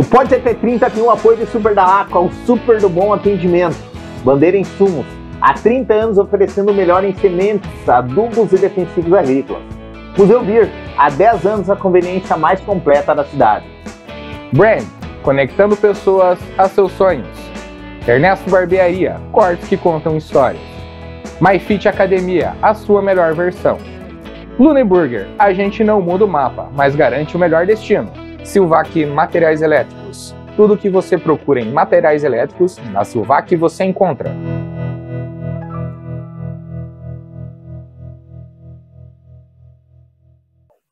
O Pod GT30 tem o apoio de Super da Aqua, o super do bom atendimento. Bandeira Insumos, há 30 anos oferecendo o melhor em sementes, adubos e defensivos agrícolas. Museu Beer, há 10 anos a conveniência mais completa da cidade. Brand, conectando pessoas a seus sonhos. Ernesto Barbearia, cortes que contam histórias. MyFit Academia, a sua melhor versão. Lune Burger, a gente não muda o mapa, mas garante o melhor destino. Silvac Materiais Elétricos, tudo o que você procura em materiais elétricos, na Silvac você encontra.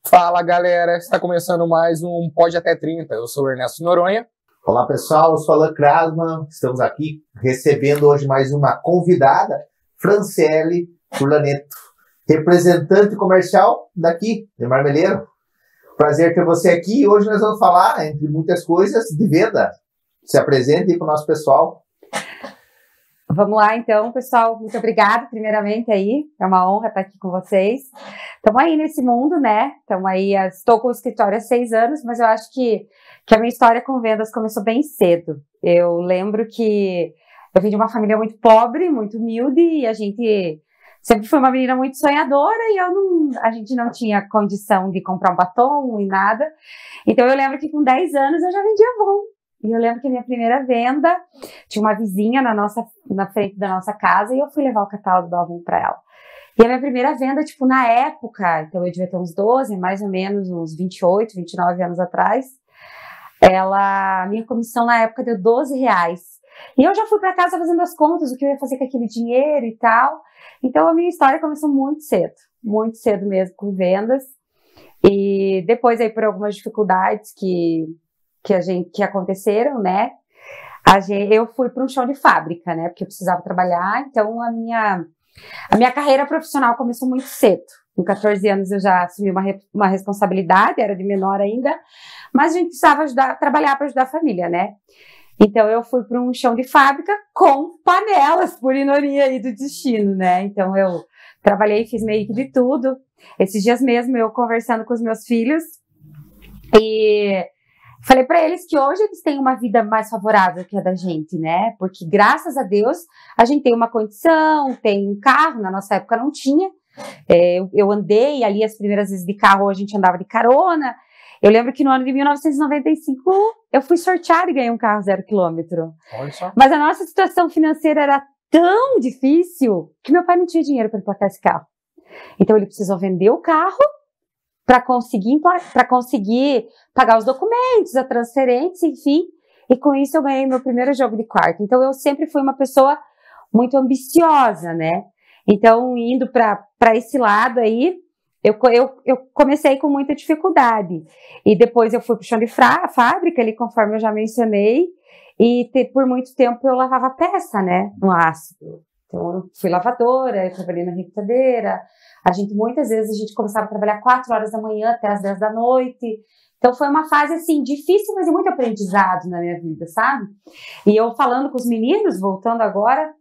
Fala galera, está começando mais um Pod Até 30, eu sou o Ernesto Noronha. Olá pessoal, eu sou Alan Krasman, estamos aqui recebendo hoje mais uma convidada, Franciele Furlaneto, representante comercial daqui, de Marmeleiro. Prazer ter você aqui e hoje nós vamos falar, entre muitas coisas, de venda. Se apresente aí para o nosso pessoal. Vamos lá então, pessoal, muito obrigada primeiramente aí, é uma honra estar aqui com vocês. Estamos aí nesse mundo, né, estou com o escritório há 6 anos, mas eu acho que a minha história com vendas começou bem cedo. Eu lembro que eu vim de uma família muito pobre, muito humilde, e a gente sempre foi uma menina muito sonhadora, e a gente não tinha condição de comprar um batom e nada. Então eu lembro que com 10 anos eu já vendia Avon. E eu lembro que a minha primeira venda, tinha uma vizinha na frente da nossa casa, e eu fui levar o catálogo do Avon para ela. E a minha primeira venda, tipo, na época, então eu devia ter uns 12, mais ou menos, uns 28, 29 anos atrás, minha comissão na época deu R$12. E eu já fui para casa fazendo as contas, o que eu ia fazer com aquele dinheiro e tal. Então a minha história começou muito cedo mesmo com vendas. E depois aí por algumas dificuldades que aconteceram, né? Eu fui para um chão de fábrica, né? Porque eu precisava trabalhar, então a minha carreira profissional começou muito cedo. Com 14 anos eu já assumi uma responsabilidade, era de menor ainda, mas a gente precisava trabalhar para ajudar a família, né? Então eu fui para um chão de fábrica com panelas, por ironia aí do destino, né? Então eu trabalhei, fiz meio que de tudo. Esses dias mesmo eu conversando com os meus filhos e falei para eles que hoje eles têm uma vida mais favorável que a da gente, né? Porque graças a Deus a gente tem uma condição, tem um carro, na nossa época não tinha. Eu andei ali as primeiras vezes de carro, a gente andava de carona. Eu lembro que no ano de 1995 eu fui sorteada e ganhei um carro 0 km. Olha só. Mas a nossa situação financeira era tão difícil que meu pai não tinha dinheiro para emplacar esse carro. Então ele precisou vender o carro para conseguir pagar os documentos, a transferência, enfim. E com isso eu ganhei meu primeiro jogo de quarto. Então eu sempre fui uma pessoa muito ambiciosa, né? Então indo para esse lado aí, eu comecei com muita dificuldade. E depois eu fui para o chão de fábrica, ali conforme eu já mencionei. E por muito tempo eu lavava peça, né? No ácido. Então eu fui lavadora, eu trabalhei na repitadeira. Muitas vezes a gente começava a trabalhar 4 horas da manhã até as 10 da noite. Então foi uma fase, assim, difícil, mas de muito aprendizado na minha vida, sabe? E eu falando com os meninos, voltando agora,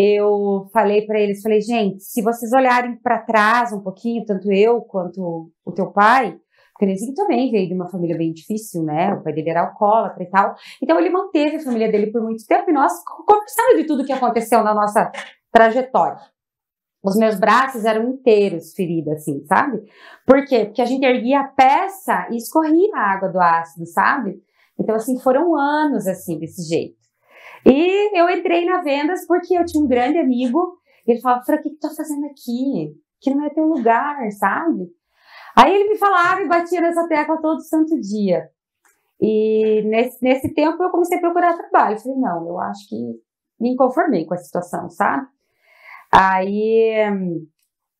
eu falei para eles, gente, se vocês olharem para trás um pouquinho, tanto eu quanto o teu pai, porque o Nezinho também veio de uma família bem difícil, né? O pai dele era alcoólatra e tal. Então ele manteve a família dele por muito tempo e nós conversamos de tudo que aconteceu na nossa trajetória. Os meus braços eram inteiros feridos, assim, sabe? Por quê? Porque a gente erguia a peça e escorria a água do ácido, sabe? Então, assim, foram anos, assim, desse jeito. E eu entrei na vendas porque eu tinha um grande amigo, e ele falava, Fran, o que tu tá fazendo aqui? Que não é teu lugar, sabe? Aí ele me falava e batia nessa tecla todo santo dia. E nesse tempo eu comecei a procurar trabalho. Eu falei, não, eu acho que me conformei com a situação, sabe? Aí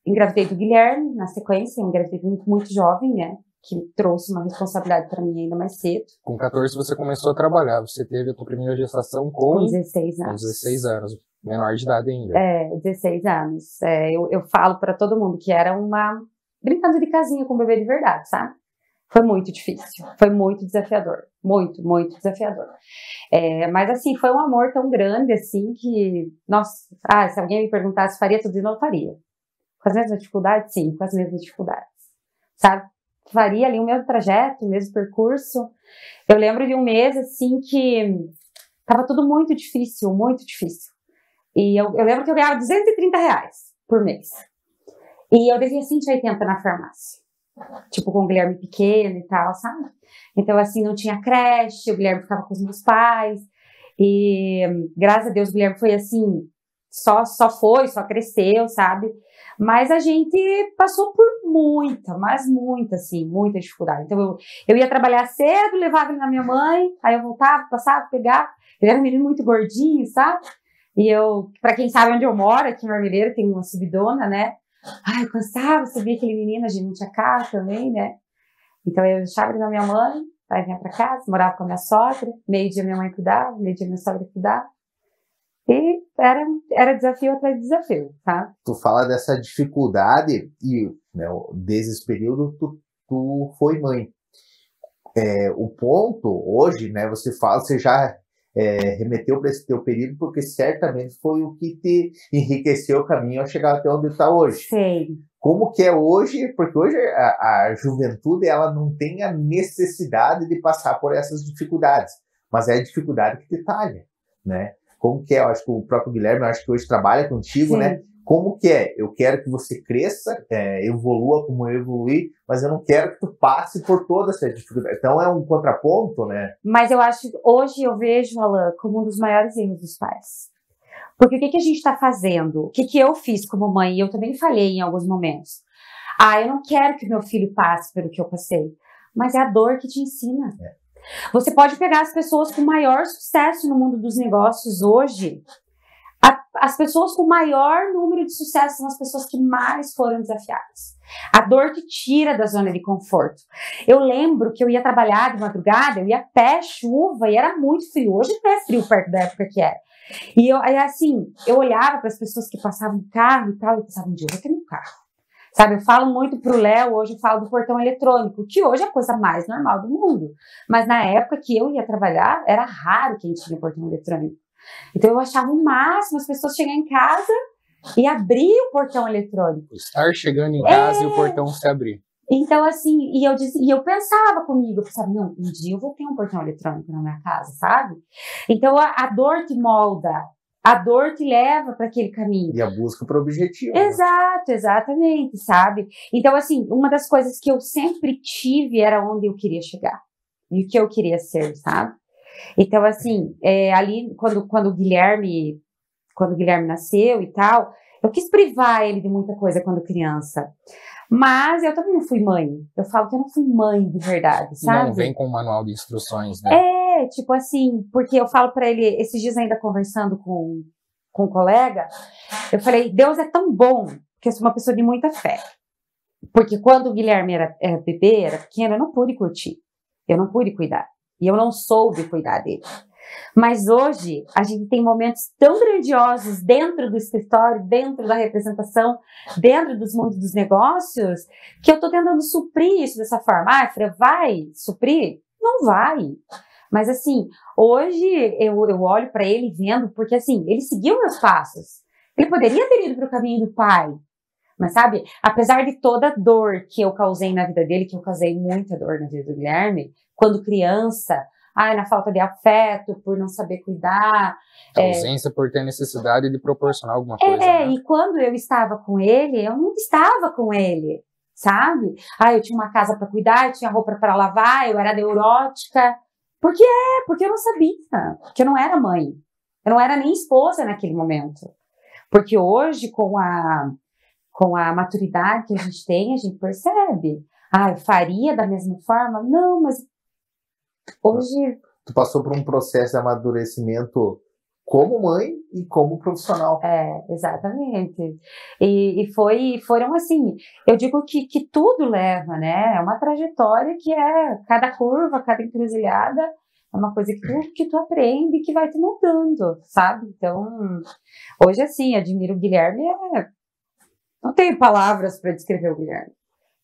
engravidei do Guilherme na sequência, engravidei muito jovem, né? Que trouxe uma responsabilidade para mim ainda mais cedo. Com 14 você começou a trabalhar, você teve a tua primeira gestação com 16 anos. Com 16 anos, menor de idade ainda. 16 anos. Eu falo para todo mundo que era uma brincando de casinha com o bebê de verdade, sabe? Foi muito difícil, foi muito desafiador, muito desafiador. Mas assim, foi um amor tão grande assim que, nossa, se alguém me perguntasse faria tudo de novo, faria. Com as mesmas dificuldades? Sim, com as mesmas dificuldades, sabe? faria ali o mesmo trajeto, o mesmo percurso. Eu lembro de um mês, assim, que tava tudo muito difícil, muito difícil. E eu lembro que eu ganhava R$230 por mês. E eu devia 180 na farmácia. Tipo, com o Guilherme pequeno e tal, sabe? Então, assim, não tinha creche, o Guilherme ficava com os meus pais. E, graças a Deus, o Guilherme foi assim, só cresceu, sabe? Mas a gente passou por muita dificuldade. Então, eu ia trabalhar cedo, levava ele na minha mãe, aí eu voltava, passava, pegava. Ele era um menino muito gordinho, sabe? E eu, pra quem sabe onde eu moro, aqui em Marmeleiro, tem uma subidona, né? Ai, eu cansava, subia aquele menino, a gente não tinha carro também, né? Então eu deixava ele na minha mãe, aí vinha pra casa, morava com a minha sogra, meio-dia minha mãe cuidava, meio-dia minha sogra cuidava. E era desafio atrás de desafio, tá? Tu fala dessa dificuldade e, né, desde esse período tu foi mãe. O ponto hoje, né, você já remeteu para esse teu período porque certamente foi o que te enriqueceu o caminho a chegar até onde está hoje. Sim. Como que é hoje? Porque hoje a juventude ela não tem a necessidade de passar por essas dificuldades, mas é a dificuldade que te talha, né? Como que é? Eu acho que o próprio Guilherme, eu acho que hoje trabalha contigo, Sim. né? Como que é? Eu quero que você cresça, evolua como eu evoluí, mas eu não quero que tu passe por toda essa dificuldade. Então é um contraponto, né? Mas eu acho, hoje eu vejo, Alan, como um dos maiores erros dos pais. Porque o que a gente está fazendo? O que eu fiz como mãe? E eu também falhei em alguns momentos. Eu não quero que meu filho passe pelo que eu passei. Mas é a dor que te ensina. Você pode pegar as pessoas com maior sucesso no mundo dos negócios hoje. As pessoas com maior número de sucesso são as pessoas que mais foram desafiadas. A dor que tira da zona de conforto. Eu lembro que eu ia trabalhar de madrugada, eu ia a pé, chuva, e era muito frio. Hoje não é frio perto da época que era. E eu olhava para as pessoas que passavam de carro e tal, e pensava, um dia eu vou ter meu carro. Sabe, eu falo muito pro Léo, hoje eu falo do portão eletrônico, que hoje é a coisa mais normal do mundo. Mas na época que eu ia trabalhar, era raro quem tinha portão eletrônico. Então eu achava o máximo as pessoas chegarem em casa e abrir o portão eletrônico. Estar chegando em casa e o portão se abrir. Então, assim, e eu pensava comigo, eu pensava, não, um dia eu vou ter um portão eletrônico na minha casa, sabe? Então a dor te molda, a dor te leva para aquele caminho. E a busca para o objetivo. Exato, exatamente, sabe? Então, assim, uma das coisas que eu sempre tive era onde eu queria chegar. E o que eu queria ser, sabe? Então, assim, ali, quando o Guilherme nasceu e tal, eu quis privar ele de muita coisa quando criança. Mas eu também não fui mãe. Eu falo que eu não fui mãe de verdade, sabe? Não vem com um manual de instruções, né? Tipo assim, porque eu falo pra ele, esses dias ainda conversando com um colega, eu falei, Deus é tão bom, porque eu sou uma pessoa de muita fé. Porque quando o Guilherme era bebê, era pequeno, eu não pude curtir. Eu não pude cuidar. E eu não soube cuidar dele. Mas hoje, a gente tem momentos tão grandiosos dentro do escritório, dentro da representação, dentro dos mundos dos negócios, que eu tô tentando suprir isso dessa forma. Freia, vai suprir? Não vai. Mas assim, hoje eu olho para ele vendo, porque assim, ele seguiu meus passos. Ele poderia ter ido para o caminho do pai. Mas sabe, apesar de toda a dor que eu causei na vida dele, que eu causei muita dor na vida do Guilherme, quando criança, na falta de afeto, por não saber cuidar. A ausência por ter necessidade de proporcionar alguma coisa. Né? E quando eu estava com ele, eu não estava com ele, sabe? Eu tinha uma casa para cuidar, eu tinha roupa para lavar, eu era neurótica. Porque eu não sabia, porque eu não era mãe. Eu não era nem esposa naquele momento. Porque hoje, com a maturidade que a gente percebe. Eu faria da mesma forma? Não, mas hoje... Tu passou por um processo de amadurecimento como mãe e como profissional. Exatamente. E foram assim, eu digo que tudo leva, né? É uma trajetória que cada curva, cada encruzilhada, é uma coisa que tu aprende e que vai te moldando, sabe? Então, hoje assim, admiro o Guilherme, não tenho palavras para descrever o Guilherme.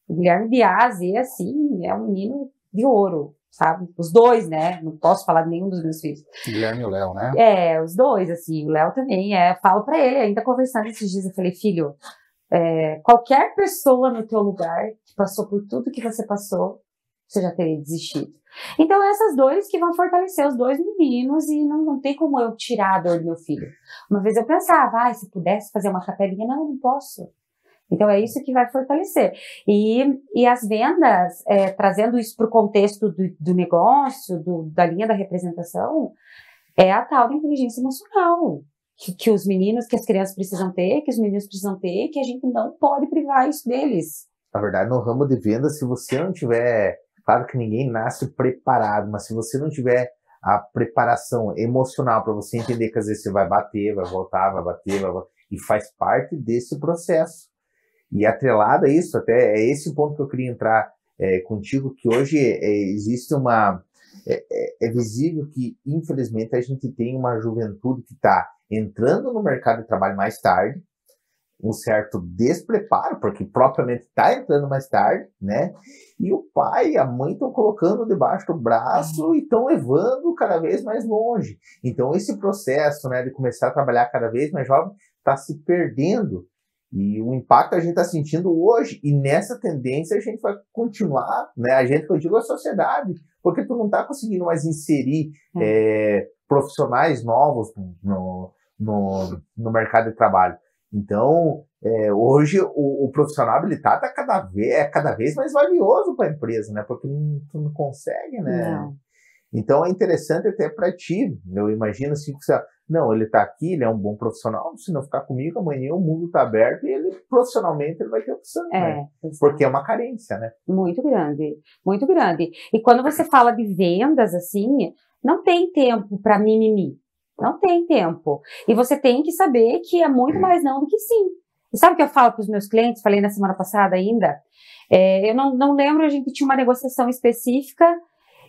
O Guilherme de A a Z, assim, é um menino de ouro, sabe? Os dois, né? Não posso falar de nenhum dos meus filhos. Guilherme e o Léo, né? Os dois, assim. O Léo também. Falo pra ele, ainda conversando esses dias, eu falei, filho, qualquer pessoa no teu lugar que passou por tudo que você passou, você já teria desistido. Então, essas dores que vão fortalecer os dois meninos e não tem como eu tirar a dor do meu filho. Uma vez eu pensava, se pudesse fazer uma capelinha, não posso. Então, é isso que vai fortalecer. E as vendas, trazendo isso para o contexto do negócio, da linha da representação, é a tal da inteligência emocional. Que os meninos, que as crianças precisam ter, que os meninos precisam ter, que a gente não pode privar isso deles. Na verdade, no ramo de venda, se você não tiver... Claro que ninguém nasce preparado, mas se você não tiver a preparação emocional para você entender que às vezes você vai bater, vai voltar, vai bater, e faz parte desse processo. E atrelado a isso, até é esse ponto que eu queria entrar contigo, que hoje existe uma... É visível que, infelizmente, a gente tem uma juventude que está entrando no mercado de trabalho mais tarde, um certo despreparo, porque propriamente está entrando mais tarde, né? E o pai e a mãe estão colocando debaixo do braço e estão levando cada vez mais longe. Então, esse processo, né, de começar a trabalhar cada vez mais jovem está se perdendo. E o impacto a gente está sentindo hoje. E nessa tendência a gente vai continuar, né? A gente, que eu digo, a sociedade, porque tu não está conseguindo mais inserir profissionais novos no mercado de trabalho. Então, hoje o profissional habilitado é cada vez mais valioso para a empresa, né? Porque tu não consegue, né? Não. Então, é interessante até para ti. Eu imagino assim, que você, não, ele está aqui, ele é um bom profissional, se não ficar comigo, amanhã o mundo está aberto e ele, profissionalmente, ele vai ter opção, né? Porque é uma carência, né? Muito grande, muito grande. E quando você fala de vendas, assim, não tem tempo para mimimi. Não tem tempo. E você tem que saber que é muito mais não do que sim. E sabe o que eu falo para os meus clientes? Falei na semana passada ainda. Eu não lembro, a gente tinha uma negociação específica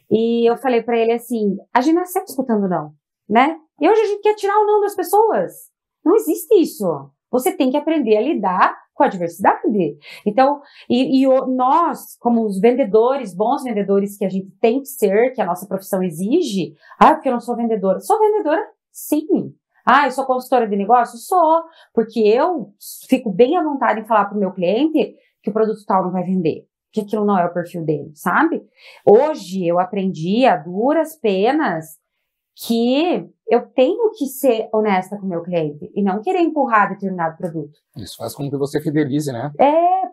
e eu falei para ele assim, a gente nasceu escutando não, né? E hoje a gente quer tirar o não das pessoas. Não existe isso. Você tem que aprender a lidar com a diversidade. Então, nós, como os vendedores, bons vendedores que a gente tem que ser, que a nossa profissão exige, porque eu não sou vendedora. Sou vendedora? Sim. Eu sou consultora de negócio? Sou. Porque eu fico bem à vontade em falar para o meu cliente que o produto tal não vai vender, que aquilo não é o perfil dele, sabe? Hoje eu aprendi a duras penas que eu tenho que ser honesta com o meu cliente e não querer empurrar determinado produto. Isso faz com que você fidelize, né?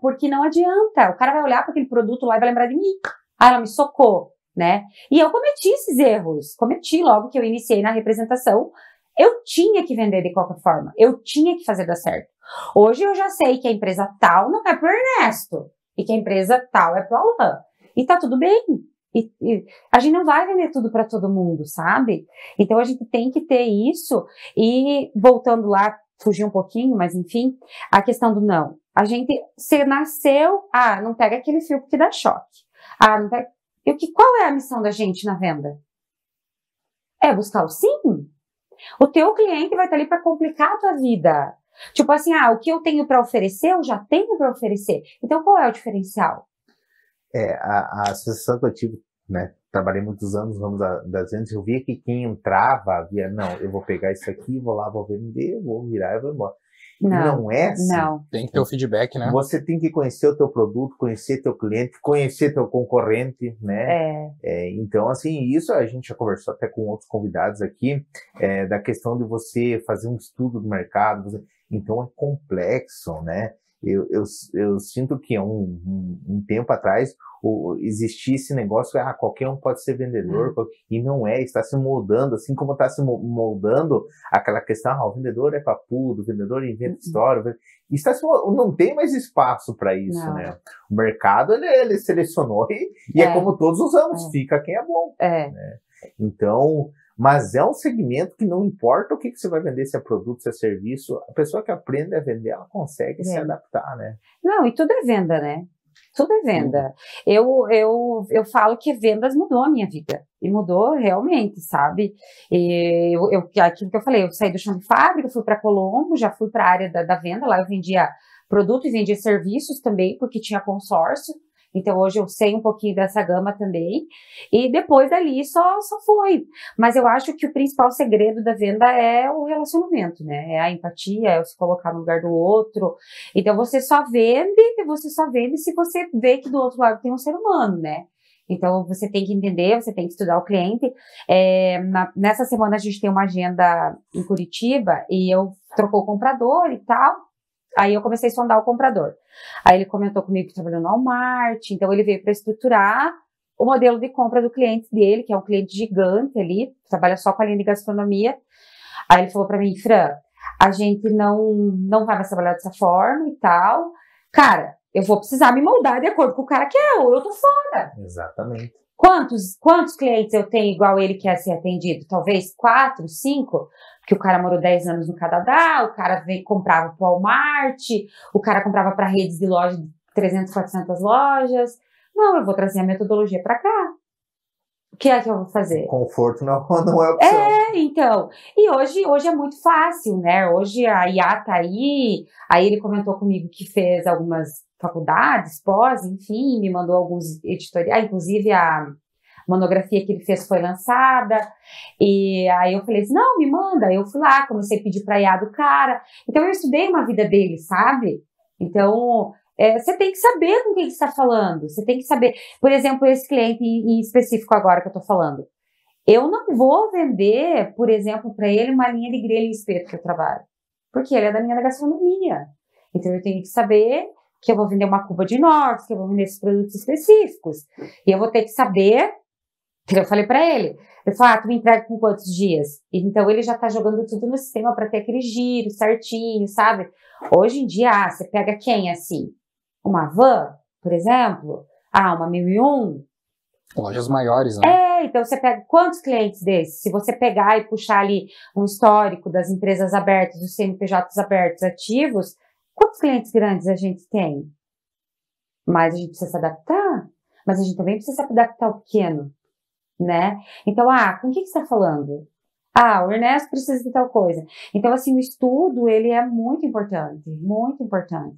Porque não adianta. O cara vai olhar para aquele produto lá e vai lembrar de mim. Ela me socou, né? E eu cometi esses erros. Cometi logo que eu iniciei na representação. Eu tinha que vender de qualquer forma. Eu tinha que fazer dar certo. Hoje eu já sei que a empresa tal não é pro Ernesto e que a empresa tal é pro Alan. E tá tudo bem. E a gente não vai vender tudo para todo mundo, sabe? Então a gente tem que ter isso. E voltando lá, fugir um pouquinho, mas enfim, a questão do não. A gente, se nasceu, não pega aquele fio porque dá choque. Não pega. Qual é a missão da gente na venda? É buscar o sim. O teu cliente vai estar ali para complicar a tua vida. Tipo assim, o que eu tenho para oferecer, eu já tenho para oferecer. Então qual é o diferencial? A associação que eu tive, né, trabalhei muitos anos no ramo das vendas, eu via que quem entrava, não, eu vou pegar isso aqui, vou lá, vou vender, vou virar e vou embora. Não é assim. Não. Tem que ter o feedback, né? Você tem que conhecer o teu produto, conhecer teu cliente, conhecer teu concorrente, né? Então, assim, isso a gente já conversou até com outros convidados aqui, da questão de você fazer um estudo do mercado. Então, é complexo, né? Eu sinto que há um tempo atrás existia esse negócio, qualquer um pode ser vendedor, e não está se moldando, assim como está se moldando aquela questão, o vendedor é papudo, o vendedor inventa história, não tem mais espaço para isso, não. Né? O mercado, ele selecionou e é como todos os anos, fica quem é bom. Né? Então, mas é um segmento que não importa o que você vai vender, se é produto, se é serviço, a pessoa que aprende a vender, ela consegue se adaptar, né? Não, e tudo é venda, né? Tudo é venda. Eu falo que vendas mudou a minha vida. E mudou realmente, sabe? Aquilo que eu falei, eu saí do chão de fábrica, fui para Colombo, já fui para a área da venda, lá eu vendia produto e vendia serviços também, porque tinha consórcio. Então hoje eu sei um pouquinho dessa gama também, e depois dali só foi. Mas eu acho que o principal segredo da venda é o relacionamento, né? É a empatia, é se colocar no lugar do outro. Então você só vende se você vê que do outro lado tem um ser humano, né? Então você tem que entender, você tem que estudar o cliente. Nessa semana a gente tem uma agenda em Curitiba e eu trocou o comprador e tal. Aí eu comecei a sondar o comprador. Aí ele comentou comigo que trabalhou no Walmart, então ele veio para estruturar o modelo de compra do cliente dele, que é um cliente gigante ali, trabalha só com a linha de gastronomia. Aí ele falou para mim, Fran, a gente não vai mais trabalhar dessa forma e tal. Cara, eu vou precisar me moldar de acordo com o cara que é, ou eu tô fora. Exatamente. Quantos clientes eu tenho igual ele quer ser atendido? Talvez 4, 5? Porque o cara morou 10 anos no Canadá, o cara comprava pro Walmart, o cara comprava para redes de loja de 300, 400 lojas. Não, eu vou trazer a metodologia para cá. O que é que eu vou fazer? Conforto não é opção. Então. E hoje é muito fácil, né? Hoje a IA tá aí ele comentou comigo que fez algumas faculdades, pós, enfim, me mandou alguns editoriais, inclusive a monografia que ele fez foi lançada, e aí eu falei assim, não, me manda, eu fui lá, comecei a pedir pra IA do cara, então eu estudei uma vida dele, sabe? Então, você tem que saber com quem você está falando, você tem que saber, por exemplo, esse cliente em específico agora que eu tô falando, eu não vou vender, por exemplo, para ele uma linha de grelha e espeto que eu trabalho, porque ele é da minha gastronomia, então eu tenho que saber que eu vou vender uma cuba de inox, que eu vou vender esses produtos específicos, e eu vou ter que saber. Eu falei pra ele, tu me entrega com quantos dias? Então ele já tá jogando tudo no sistema pra ter aquele giro certinho, sabe? Hoje em dia, você pega quem assim? Uma van, por exemplo? Uma 1001? Lojas maiores, né? Então você pega quantos clientes desses? Se você pegar e puxar ali um histórico das empresas abertas, dos CNPJs abertos ativos, quantos clientes grandes a gente tem? Mas a gente precisa se adaptar, mas a gente também precisa se adaptar ao pequeno. Né? Então, com quem que você está falando? O Ernesto precisa de tal coisa. Então, assim, o estudo, ele é muito importante,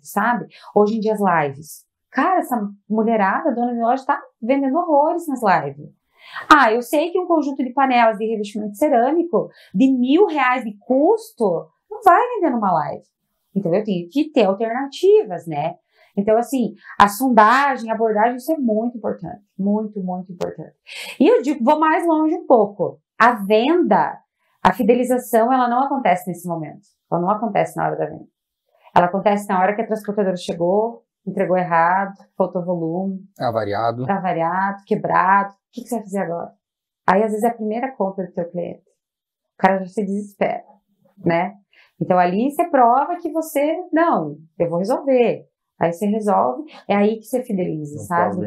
sabe? Hoje em dia, as lives. Cara, essa mulherada, dona de loja, está vendendo horrores nas lives. Eu sei que um conjunto de panelas de revestimento cerâmico de R$1.000 de custo não vai vender numa live. Então, eu tenho que ter alternativas, né? Então, assim, a sondagem, a abordagem, isso é muito importante. Muito, muito importante. E eu digo, vou mais longe um pouco. A venda, a fidelização, ela não acontece nesse momento. Ela não acontece na hora da venda. Ela acontece na hora que a transportadora chegou, entregou errado, faltou volume. Avariado, quebrado. O que você vai fazer agora? Aí, às vezes, é a primeira compra do teu cliente. O cara já se desespera, né? Então, ali você prova que você, não, eu vou resolver. Aí você resolve, é aí que você fideliza, sabe?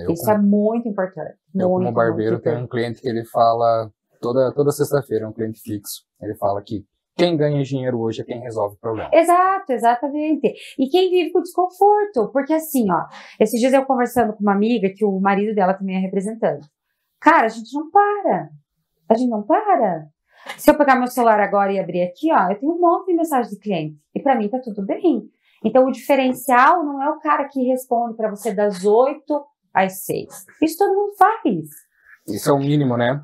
Isso é muito importante. Eu, como barbeiro, tenho um cliente que ele fala toda sexta-feira, é um cliente fixo. Ele fala que quem ganha dinheiro hoje é quem resolve o problema. Exato, exatamente. E quem vive com desconforto, porque assim, esses dias eu conversando com uma amiga, que o marido dela também é representante. Cara, a gente não para. Se eu pegar meu celular agora e abrir aqui, eu tenho um monte de mensagem de cliente. E pra mim tá tudo bem. Então, o diferencial não é o cara que responde para você das 8 às 6. Isso todo mundo faz. Isso é o mínimo, né?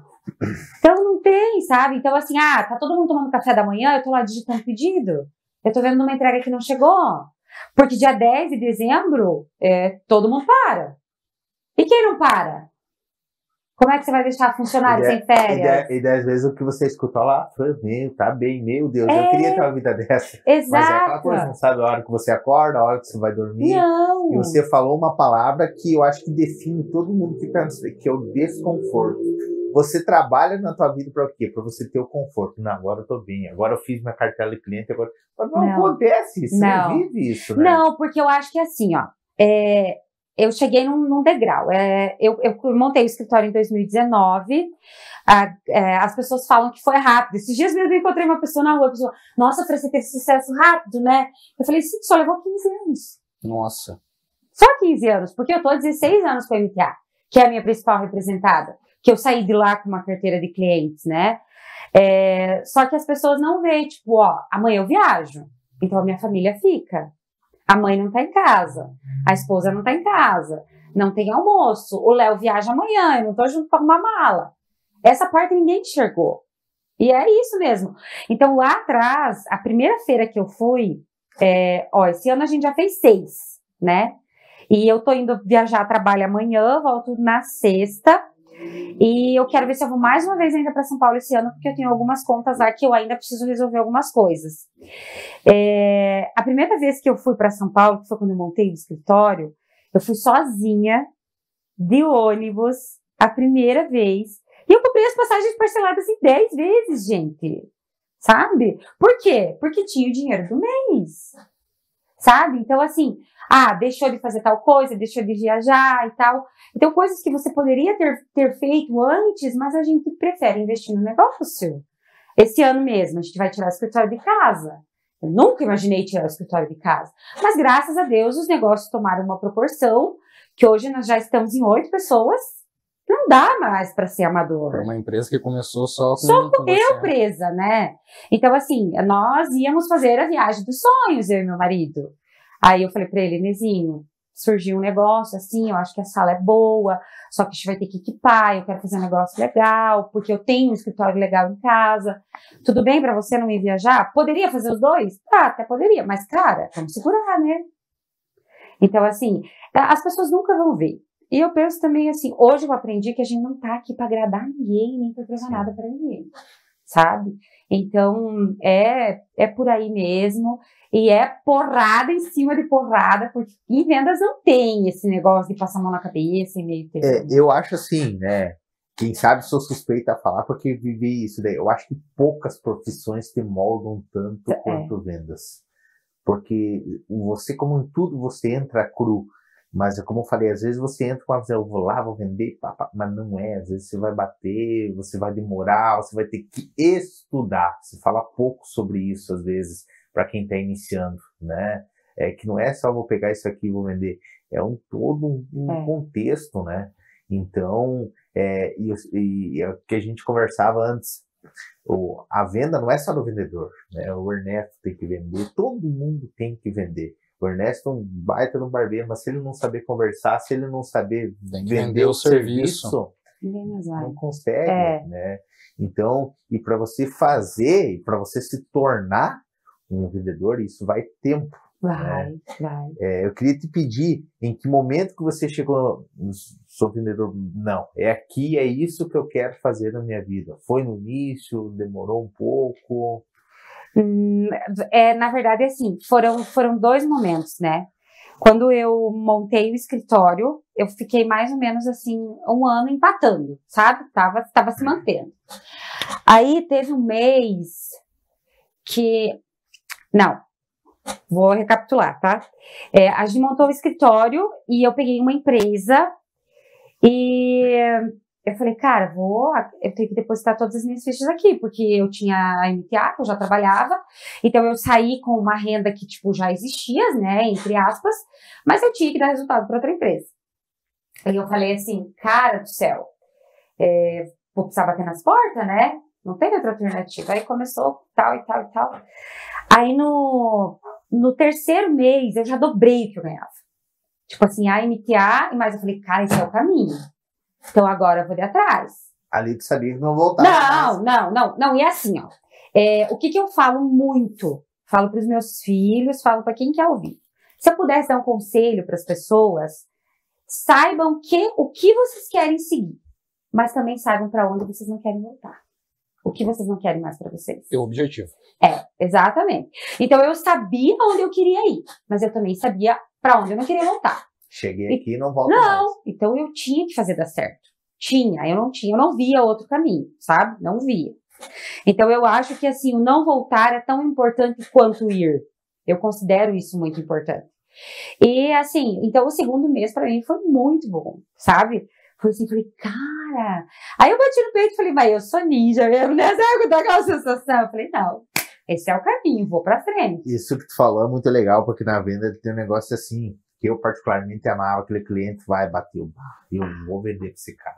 Então, não tem, sabe? Então, assim, tá todo mundo tomando café da manhã, eu tô lá digitando pedido. Eu tô vendo uma entrega que não chegou. Porque dia 10 de dezembro, todo mundo para. E quem não para? Como é que você vai deixar funcionário sem férias? E 10 vezes o que você escuta lá, tá bem, meu Deus, eu queria ter uma vida dessa. Exato. Mas é aquela coisa, não sabe a hora que você acorda, a hora que você vai dormir. Não. E você falou uma palavra que eu acho que define todo mundo que pensa, que é o desconforto. Você trabalha na tua vida para quê? Para você ter o conforto. Não, agora eu tô bem, agora eu fiz minha cartela de cliente, agora... Mas não acontece isso, não vive isso, né? Não, porque eu acho que assim, eu cheguei num degrau. Eu montei o escritório em 2019. As pessoas falam que foi rápido. Esses dias mesmo eu encontrei uma pessoa na rua. A pessoa, nossa, Fran, você teve sucesso rápido, né? Eu falei, sim, só levou 15 anos. Nossa. Só 15 anos, porque eu tô há 16 anos com a MTA, que é a minha principal representada. Que eu saí de lá com uma carteira de clientes, né? Só que as pessoas não veem, tipo, amanhã eu viajo. Então a minha família fica. A mãe não tá em casa, a esposa não tá em casa. não tem almoço, o Léo viaja amanhã, eu não tô junto pra arrumar mala. Essa parte ninguém enxergou. E é isso mesmo. Então, lá atrás, a primeira feira que eu fui, esse ano a gente já fez 6, né? E eu tô indo viajar a trabalho amanhã, volto na sexta. E eu quero ver se eu vou mais uma vez ainda para São Paulo esse ano, porque eu tenho algumas contas lá que eu ainda preciso resolver algumas coisas. A primeira vez que eu fui para São Paulo, que foi quando eu montei o escritório, eu fui sozinha, de ônibus, a primeira vez. E eu comprei as passagens parceladas em 10 vezes, gente. Sabe? Por quê? Porque tinha o dinheiro do mês. Sabe? Então, assim, deixou de fazer tal coisa, deixou de viajar e tal. Então, coisas que você poderia ter feito antes, mas a gente prefere investir no negócio. Esse ano mesmo, a gente vai tirar o escritório de casa. Eu nunca imaginei tirar o escritório de casa. Mas, graças a Deus, os negócios tomaram uma proporção que hoje nós já estamos em 8 pessoas. Não dá mais para ser amador. É uma empresa que começou só com eu presa, né? Então, assim, nós íamos fazer a viagem dos sonhos, eu e meu marido. Aí eu falei para ele, Nezinho, surgiu um negócio assim, eu acho que a sala é boa, só que a gente vai ter que equipar, eu quero fazer um negócio legal, porque eu tenho um escritório legal em casa. Tudo bem para você não ir viajar? Poderia fazer os 2? Até poderia, mas, cara, vamos segurar, né? Então, assim, as pessoas nunca vão ver. E eu penso também assim, hoje eu aprendi que a gente não tá aqui para agradar ninguém, nem para provar nada para ninguém, sabe? Então, é por aí mesmo, e é porrada em cima de porrada, porque em vendas não tem esse negócio de passar a mão na cabeça e meio termo. Eu acho assim, né? Quem sabe sou suspeita a falar, porque vivi isso daí. Eu acho que poucas profissões te moldam tanto quanto vendas. Porque você, como em tudo, você entra cru. Mas, como eu falei, às vezes você entra com a visão, eu vou lá, vou vender, mas não é. Às vezes você vai bater, você vai demorar, você vai ter que estudar. Se fala pouco sobre isso, às vezes, para quem está iniciando, né? Que não é só vou pegar isso aqui e vou vender. É todo um contexto, né? Então, e é o que a gente conversava antes. A venda não é só do vendedor, né? O Ernesto tem que vender, todo mundo tem que vender. O Ernesto é um baita no barbeiro, mas se ele não saber conversar, se ele não saber vender o serviço, não consegue, né? Então, e para você fazer, para você se tornar um vendedor, isso vai tempo. Vai. Eu queria te pedir, em que momento que você chegou, sou vendedor, não, é aqui, é isso que eu quero fazer na minha vida. Foi no início, demorou um pouco? Na verdade, assim, foram 2 momentos, né? Quando eu montei o escritório, eu fiquei mais ou menos assim, 1 ano empatando, sabe? Tava se mantendo. Aí teve um mês que... Não, vou recapitular, tá? A gente montou o escritório e eu peguei uma empresa e... Eu falei, cara, eu tenho que depositar todas as minhas fichas aqui, porque eu tinha a MTA, que eu já trabalhava, então eu saí com uma renda que, tipo, já existia, né, entre aspas, mas eu tinha que dar resultado para outra empresa. Aí eu falei assim, cara do céu, vou precisar bater nas portas, né, não tem outra alternativa. Aí começou tal e tal e tal. Aí no 3º mês eu já dobrei o que eu ganhava. Tipo assim, a MTA, mas eu falei, cara, esse é o caminho. Então agora eu vou de atrás. Ali tu sabia que não voltava. Não. E assim, ó. O que eu falo muito? Falo para os meus filhos, falo para quem quer ouvir. Se eu pudesse dar um conselho para as pessoas, saibam o que vocês querem seguir, mas também saibam para onde vocês não querem voltar. O que vocês não querem mais para vocês. Teu objetivo. Exatamente. Então eu sabia onde eu queria ir, mas eu também sabia para onde eu não queria voltar. Cheguei aqui e não volto mais. Não, então eu tinha que fazer dar certo. Eu não via outro caminho, sabe? Não via. Então eu acho que assim, o não voltar é tão importante quanto o ir. Eu considero isso muito importante. E assim, então o 2º mês para mim foi muito bom, sabe? Foi assim, falei, cara... Aí eu bati no peito e falei, mas eu sou ninja mesmo, né? Sabe aquela sensação? Eu falei, não, esse é o caminho, vou pra frente. Isso que tu falou é muito legal, porque na venda tem um negócio assim, que eu particularmente amava, aquele cliente vai bater o bar, eu vou vender pra esse cara.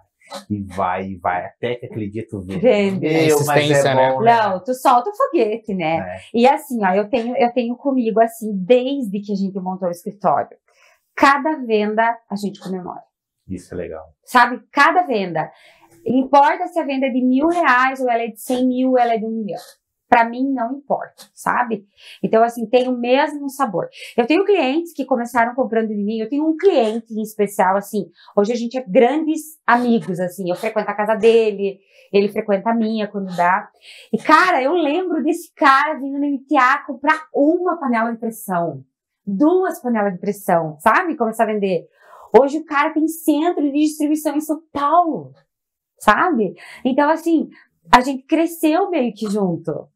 E vai, até que aquele dia tu vende. Mas é bom, né? Não, tu solta o foguete, né? E assim, ó, eu tenho comigo, assim, desde que a gente montou o escritório. Cada venda a gente comemora. Isso é legal. Sabe? Cada venda. Importa se a venda é de R$1.000 ou ela é de 100 mil, ela é de 1 milhão. Pra mim, não importa, sabe? Então, assim, tem o mesmo sabor. Eu tenho clientes que começaram comprando de mim. Eu tenho um cliente em especial, assim, hoje a gente é grandes amigos, assim. Eu frequento a casa dele, ele frequenta a minha quando dá. E, cara, eu lembro desse cara vindo no MTA comprar uma panela de pressão, 2 panelas de pressão, sabe? Começar a vender. Hoje o cara tem centro de distribuição em São Paulo, sabe? Então, assim, a gente cresceu meio que junto.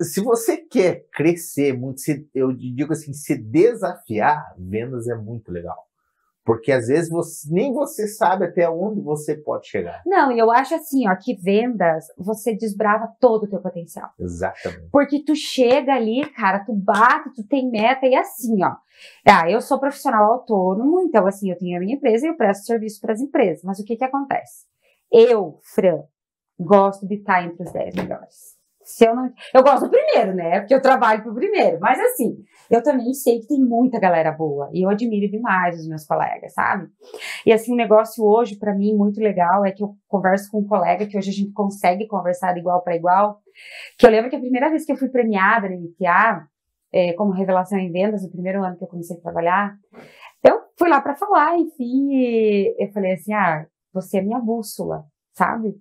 Se você quer crescer muito, eu digo assim, se desafiar, vendas é muito legal. Porque às vezes nem você sabe até onde você pode chegar. Não, e eu acho assim, ó, que vendas, você desbrava todo o teu potencial. Exatamente. Porque tu chega ali, cara, tu bate, tu tem meta, e assim, ó. Eu sou profissional autônomo, então assim, eu tenho a minha empresa e eu presto serviço para as empresas. Mas o que acontece? Eu, Fran, gosto de estar entre os 10 melhores. Eu gosto do primeiro, né? Porque eu trabalho pro primeiro. Mas assim, eu também sei que tem muita galera boa. E eu admiro demais os meus colegas, sabe? E assim, um negócio hoje, pra mim, muito legal é que eu converso com um colega que hoje a gente consegue conversar de igual para igual. Que eu lembro que a primeira vez que eu fui premiada na MTA, como revelação em vendas, no primeiro ano que eu comecei a trabalhar, eu fui lá pra falar, enfim, e eu falei assim, você é minha bússola, sabe?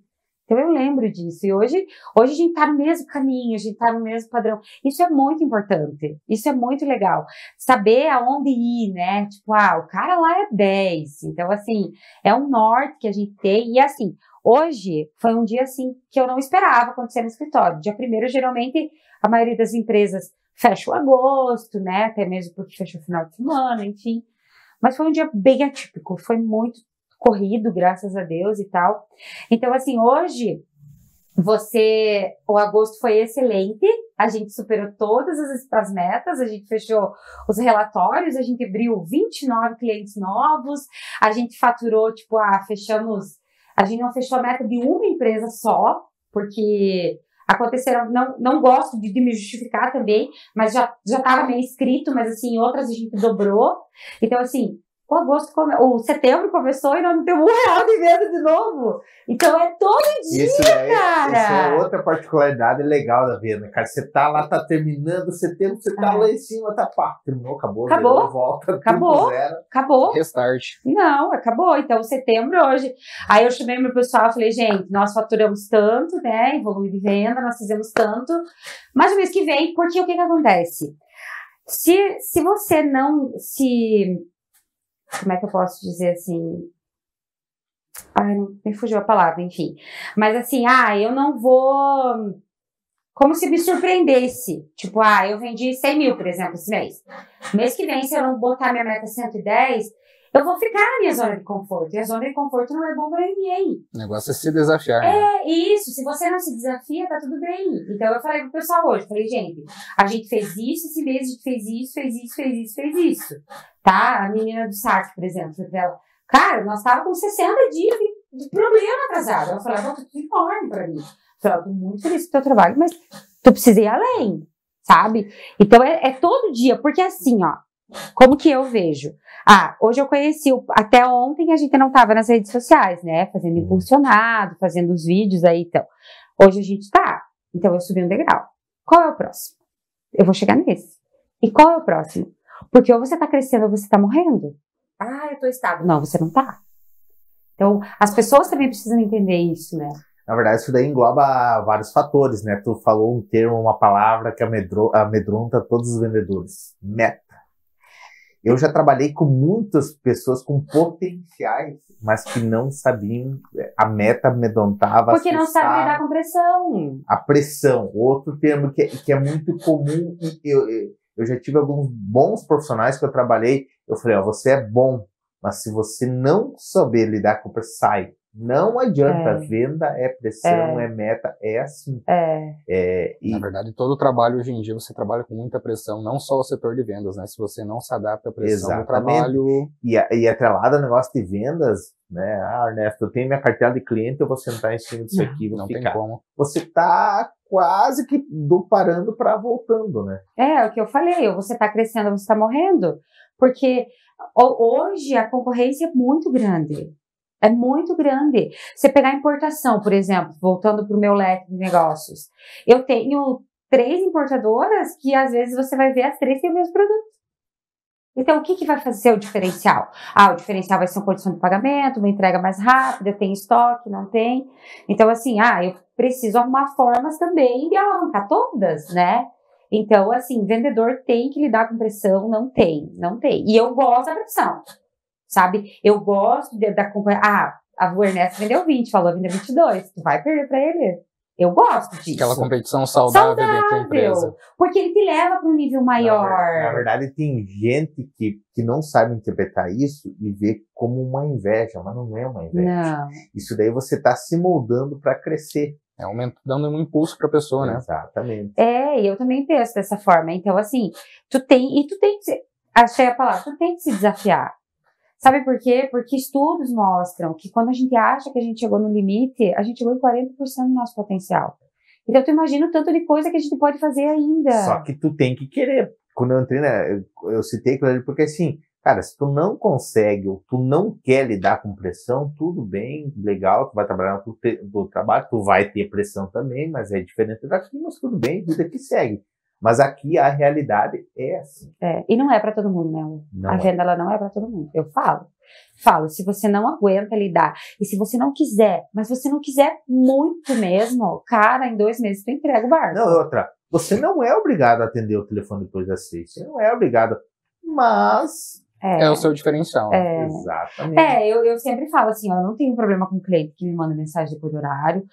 Então eu lembro disso, e hoje a gente tá no mesmo caminho, a gente tá no mesmo padrão. Isso é muito importante, isso é muito legal. Saber aonde ir, né? Tipo, o cara lá é 10. Então, assim, é um norte que a gente tem. E assim, hoje foi um dia assim que eu não esperava acontecer no escritório. Dia 1º, geralmente, a maioria das empresas fecha o agosto, né? Até mesmo porque fecha o final de semana, enfim. Mas foi um dia bem atípico, foi muito corrido, graças a Deus e tal. Então, assim, hoje, o agosto foi excelente, a gente superou todas as metas, a gente fechou os relatórios, a gente abriu 29 clientes novos, a gente faturou, a gente não fechou a meta de uma empresa só, porque aconteceram, não gosto de me justificar também, mas já estava meio escrito, mas assim, outras a gente dobrou. Então, assim, o setembro começou e nós não temos R$1 de venda de novo. Então é todo dia, cara. Isso é outra particularidade legal da venda, cara. Você tá lá, tá terminando setembro, você tá lá em cima, terminou, acabou, volta, acabou, zero. Acabou. Restart. Não, acabou. Então, setembro hoje. Aí eu chamei meu pessoal e falei, gente, nós faturamos tanto, né, em volume de venda, nós fizemos tanto, mas no mês que vem, porque o que acontece? Se você não como é que eu posso dizer assim? Não me fugiu a palavra, enfim. Mas assim, eu não vou... Como se me surpreendesse. Tipo, eu vendi 100 mil, por exemplo, esse mês. Mês que vem, se eu não botar minha meta 110, eu vou ficar na minha zona de conforto. E a zona de conforto não é bom pra ninguém. O negócio é se desafiar. Né? Isso. Se você não se desafia, tá tudo bem. Então, eu falei pro pessoal hoje. Falei, gente, a gente fez isso esse mês, a gente fez isso. Tá? A menina do saque, por exemplo, foi pra ela. Cara, nós tava com 60 dias de problema atrasado. Ela falou, tudo enorme pra mim. Eu falei, eu tô muito feliz com o teu trabalho, mas tu precisa ir além, sabe? Então, é todo dia. Porque assim, ó, como que eu vejo? Hoje eu conheci, até ontem a gente não tava nas redes sociais, né? Fazendo impulsionado, fazendo os vídeos aí, então. Hoje a gente tá. Então eu subi um degrau. Qual é o próximo? Eu vou chegar nesse. E qual é o próximo? Porque ou você tá crescendo ou você tá morrendo. Eu tô estável. Não, você não tá. Então, as pessoas também precisam entender isso, né? Na verdade, isso daí engloba vários fatores, né? Tu falou um termo, uma palavra que amedronta todos os vendedores. Meta. Eu já trabalhei com muitas pessoas com potenciais, mas que não sabiam, a meta amedrontava. Porque não sabem lidar com pressão. A pressão, outro termo que é muito comum. Eu já tive alguns bons profissionais que eu trabalhei, eu falei, você é bom, mas se você não souber lidar com pressão, sai. Não adianta, venda é pressão, é meta, é assim. Na verdade, todo trabalho hoje em dia você trabalha com muita pressão, não só o setor de vendas, né? Se você não se adapta à pressão do trabalho... E atrelado ao negócio de vendas, né? Ernesto, eu tenho minha carteira de cliente, eu vou sentar em cima disso aqui, vou ficar. Tem como. Você tá quase que parando para voltando, né? É o que eu falei, ou você tá crescendo ou você tá morrendo. Porque hoje a concorrência é muito grande. É muito grande. Você pegar a importação, por exemplo, voltando para o meu leque de negócios. Eu tenho 3 importadoras que, às vezes, você vai ver as 3 têm o mesmo produto. Então, o que vai fazer o diferencial? O diferencial vai ser uma condição de pagamento, uma entrega mais rápida, tem estoque, não tem. Então, assim, eu preciso arrumar formas também de alavancar todas, né? Então, assim, vendedor tem que lidar com pressão, não tem. E eu gosto da pressão, sabe? Eu gosto da companhia. O Ernesto vendeu 20, falou vender 22. Tu vai perder pra ele. Eu gosto disso. Aquela competição saudável dentro da empresa. Porque ele te leva para um nível maior. Na verdade, tem gente que não sabe interpretar isso e vê como uma inveja, mas não é uma inveja. Não. Isso daí você está se moldando para crescer. Dando um impulso para a pessoa, né? Exatamente. E eu também penso dessa forma. Então, assim, tu tem que achei a palavra, tu tem que se desafiar. Sabe por quê? Porque estudos mostram que quando a gente acha que a gente chegou no limite, a gente chegou em 40% do nosso potencial. Então, tu imagina o tanto de coisa que a gente pode fazer ainda. Só que tu tem que querer. Quando eu entrei, eu citei aquilo ali porque assim, cara, se tu não consegue ou tu não quer lidar com pressão, tudo bem, legal, tu vai trabalhar no trabalho, tu vai ter pressão também, mas é diferente daqui, mas tudo bem, vida que segue. Mas aqui a realidade é assim. E não é para todo mundo, né? A venda ela não é para todo mundo. Eu falo, se você não aguenta lidar, e se você não quiser, mas você não quiser muito mesmo, cara, em 2 meses tu entrega o barco. Não, outra, você não é obrigado a atender o telefone depois das 6, você não é obrigado, mas... É o seu diferencial. Exatamente. Eu sempre falo assim, eu não tenho problema com o cliente que me manda mensagem depois do horário.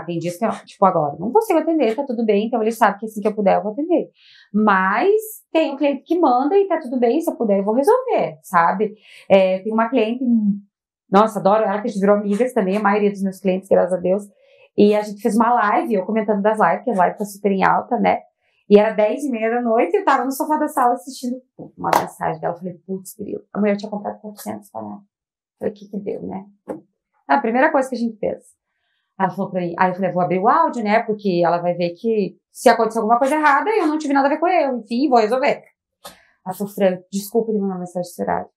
Tem dias que eu, tipo agora, não consigo atender, tá tudo bem, então ele sabe que assim que eu puder eu vou atender. Mas tem um cliente que manda e tá tudo bem, se eu puder eu vou resolver, sabe? Tem uma cliente, nossa, adoro ela, que a gente virou amigas também, a maioria dos meus clientes, graças a Deus. E a gente fez uma live, eu comentando das lives, que a live tá super em alta, né? E era 10h30 da noite e eu tava no sofá da sala assistindo uma mensagem dela. Eu falei, putz, querido, a mulher tinha comprado 400 panelas. Falei, o que deu, né? A primeira coisa que a gente fez. Ela falou pra mim, aí eu falei, vou abrir o áudio, né? Porque ela vai ver que se acontecer alguma coisa errada, eu não tive nada a ver com eu. Enfim, vou resolver. Ela falou, Fran, desculpa de mandar mensagem desse horário,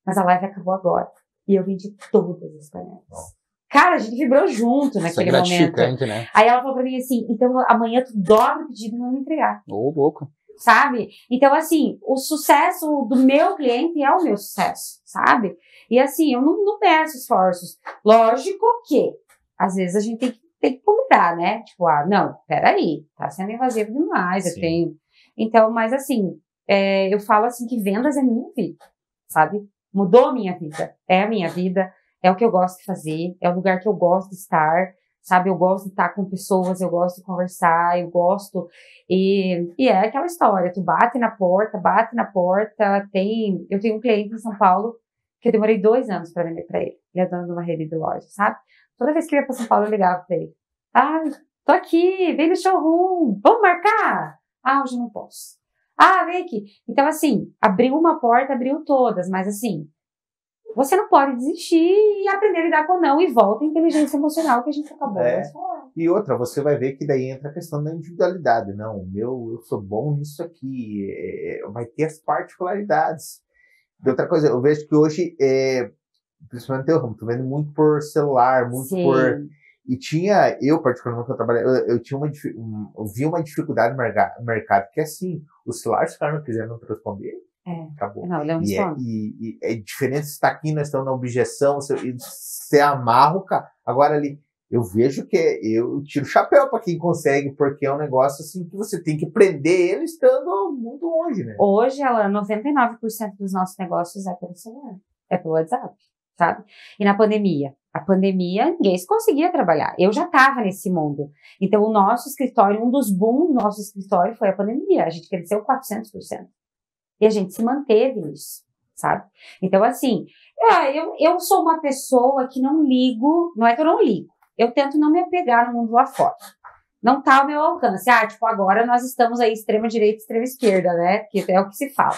mas a live acabou agora. E eu vendi todas as panelas. Cara, a gente vibrou junto naquele momento. Né? Aí ela falou pra mim assim, então amanhã tu dobra o pedido e não me entregar. Louco. Sabe? Então, assim, o sucesso do meu cliente é o meu sucesso, sabe? E assim, eu não peço esforços. Lógico que, às vezes, a gente tem que ponderar, né? Tipo, não, peraí, tá sendo invasivo demais, eu tenho... Então, mas assim, eu falo assim que vendas é minha vida, sabe? Mudou a minha vida, é a minha vida. É o que eu gosto de fazer, é o lugar que eu gosto de estar, sabe? Eu gosto de estar com pessoas, eu gosto de conversar, eu gosto... E é aquela história, tu bate na porta, eu tenho um cliente em São Paulo que eu demorei 2 anos para vender para ele. Ele é dono de uma rede de loja, sabe? Toda vez que eu ia para São Paulo, eu ligava para ele. Tô aqui, vem no showroom, vamos marcar? Hoje não posso. Vem aqui. Então, assim, abriu uma porta, abriu todas, mas assim... Você não pode desistir e aprender a lidar com o não e volta à inteligência emocional que a gente acabou de falar. E outra, você vai ver que daí entra a questão da individualidade. Não, eu sou bom nisso aqui. Vai ter as particularidades. E outra coisa, eu vejo que hoje, principalmente eu tô vendo muito por celular, muito por... E eu particularmente, eu trabalhei, eu vi uma dificuldade no mercado, que é assim, os celulares, se o cara não quiser não te responder, acabou. Não, ele é um e é diferente se tá aqui, nós estamos na objeção, você amarra o cara. Agora ali, eu vejo que eu tiro o chapéu para quem consegue, porque é um negócio assim que você tem que prender ele estando muito longe, né? Hoje, 99% dos nossos negócios é pelo celular, é pelo WhatsApp, sabe? E na pandemia? A pandemia, ninguém conseguia trabalhar. Eu já estava nesse mundo. Então, o nosso escritório, um dos booms do nosso escritório foi a pandemia. A gente cresceu 400%. E a gente se manteve nisso, sabe? Então, assim, eu sou uma pessoa que não ligo, não é que eu não ligo, eu tento não me apegar no mundo lá fora. Não tá ao meu alcance. Tipo, agora nós estamos aí extrema direita, extrema esquerda, né? Que é o que se fala.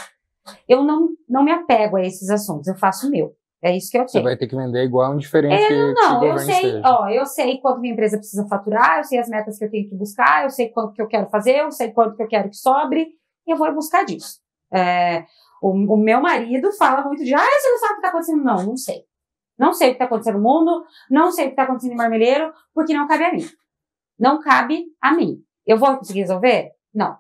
Eu não me apego a esses assuntos, eu faço o meu. É isso que eu tenho. Você vai ter que vender igual indiferente que o governo esteja. Eu sei quanto minha empresa precisa faturar, eu sei as metas que eu tenho que buscar, eu sei quanto que eu quero fazer, eu sei quanto que eu quero que sobre, e eu vou buscar disso. O meu marido fala muito de, você não sabe o que tá acontecendo. Não sei. Não sei o que está acontecendo no mundo, não sei o que está acontecendo em Marmeleiro, porque não cabe a mim. Não cabe a mim. Eu vou conseguir resolver? Não.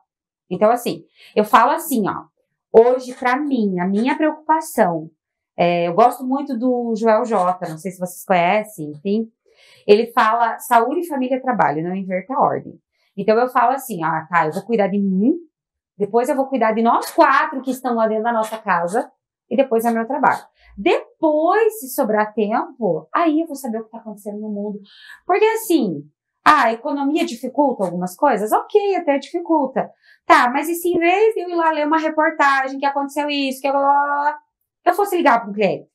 Então, assim, eu falo assim, ó. Hoje, pra mim, a minha preocupação, eu gosto muito do Joel J, não sei se vocês conhecem, enfim. Ele fala saúde, família, trabalho, não inverta a ordem. Então, eu falo assim, eu vou cuidar de mim, depois eu vou cuidar de nós 4 que estão lá dentro da nossa casa, e depois é meu trabalho. Depois, se sobrar tempo, aí eu vou saber o que está acontecendo no mundo. Porque assim, a economia dificulta algumas coisas? Ok, até dificulta. Tá, mas e se em vez de eu ir lá ler uma reportagem que aconteceu isso, que eu fosse ligar para um cliente?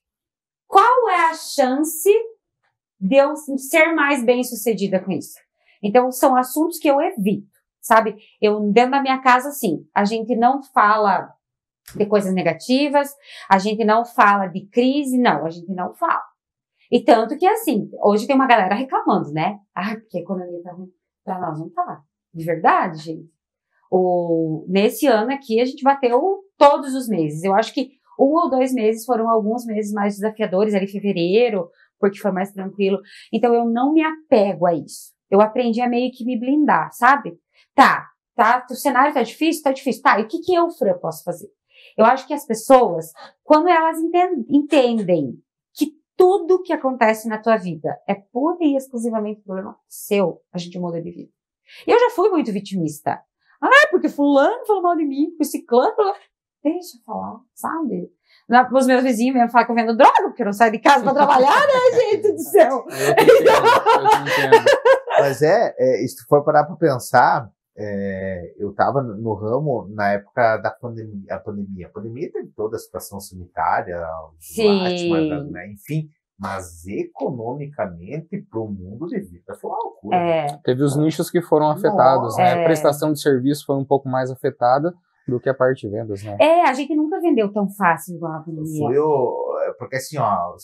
Qual é a chance de eu ser mais bem sucedida com isso? Então, são assuntos que eu evito, sabe? Dentro da minha casa, assim, a gente não fala de coisas negativas, a gente não fala de crise, não, a gente não fala. E tanto que, assim, hoje tem uma galera reclamando, né? Porque a economia tá ruim. Pra nós não tá. De verdade, gente. Nesse ano aqui, a gente bateu todos os meses. Eu acho que 1 ou 2 meses foram alguns meses mais desafiadores, ali em fevereiro, porque foi mais tranquilo. Então, eu não me apego a isso. Eu aprendi a meio que me blindar, sabe? Tá, o cenário tá difícil? Tá difícil. Tá, e o que eu, Fran, posso fazer? Eu acho que as pessoas, quando elas entendem que tudo que acontece na tua vida é pura e exclusivamente problema seu, a gente muda de vida. Eu já fui muito vitimista. Porque fulano falou mal de mim, porque ciclano falou... Deixa eu falar, sabe? Os meus vizinhos mesmo falam que eu vendo droga, porque eu não saio de casa pra trabalhar, né, gente do céu? Eu te entendo. Mas se for parar pra pensar, eu tava no ramo na época da pandemia. A pandemia teve toda a situação sanitária, né, enfim, mas economicamente pro mundo de vida foi uma loucura. Teve os nichos que foram afetados, né? A prestação de serviço foi um pouco mais afetada do que a parte de vendas, né? A gente nunca vendeu tão fácil igual a pandemia. Porque assim, ó,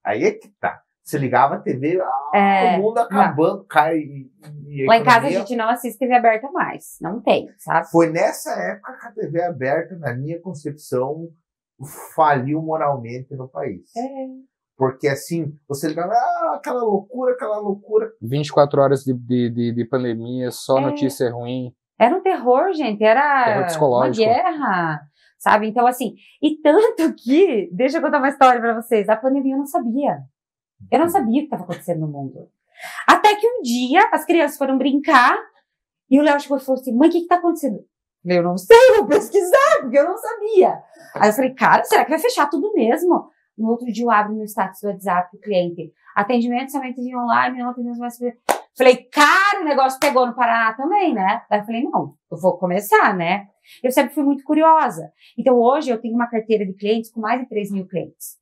aí é que tá. Você ligava a TV, o mundo acabando, cai. Lá em casa a gente não assiste TV aberta mais. Não tem, sabe? Foi nessa época que a TV aberta, na minha concepção, faliu moralmente no país. Porque assim, você ligava, aquela loucura. 24 horas de pandemia, só notícia ruim. Era um terror, gente. Era terror psicológico. Uma guerra, sabe? Então, assim, e tanto que, deixa eu contar uma história pra vocês. A pandemia eu não sabia. Eu não sabia o que estava acontecendo no mundo. Até que um dia, as crianças foram brincar e o Léo chegou e falou assim, mãe, o que tá acontecendo? Eu não sei, vou pesquisar, porque eu não sabia. Aí eu falei, cara, será que vai fechar tudo mesmo? No outro dia eu abro meu status do WhatsApp pro cliente. Atendimento somente via online, não atendemos mais. Falei, cara, o negócio pegou no Paraná também, né? Aí eu falei, não, eu vou começar, né? Eu sempre fui muito curiosa. Então hoje eu tenho uma carteira de clientes com mais de 3 mil clientes.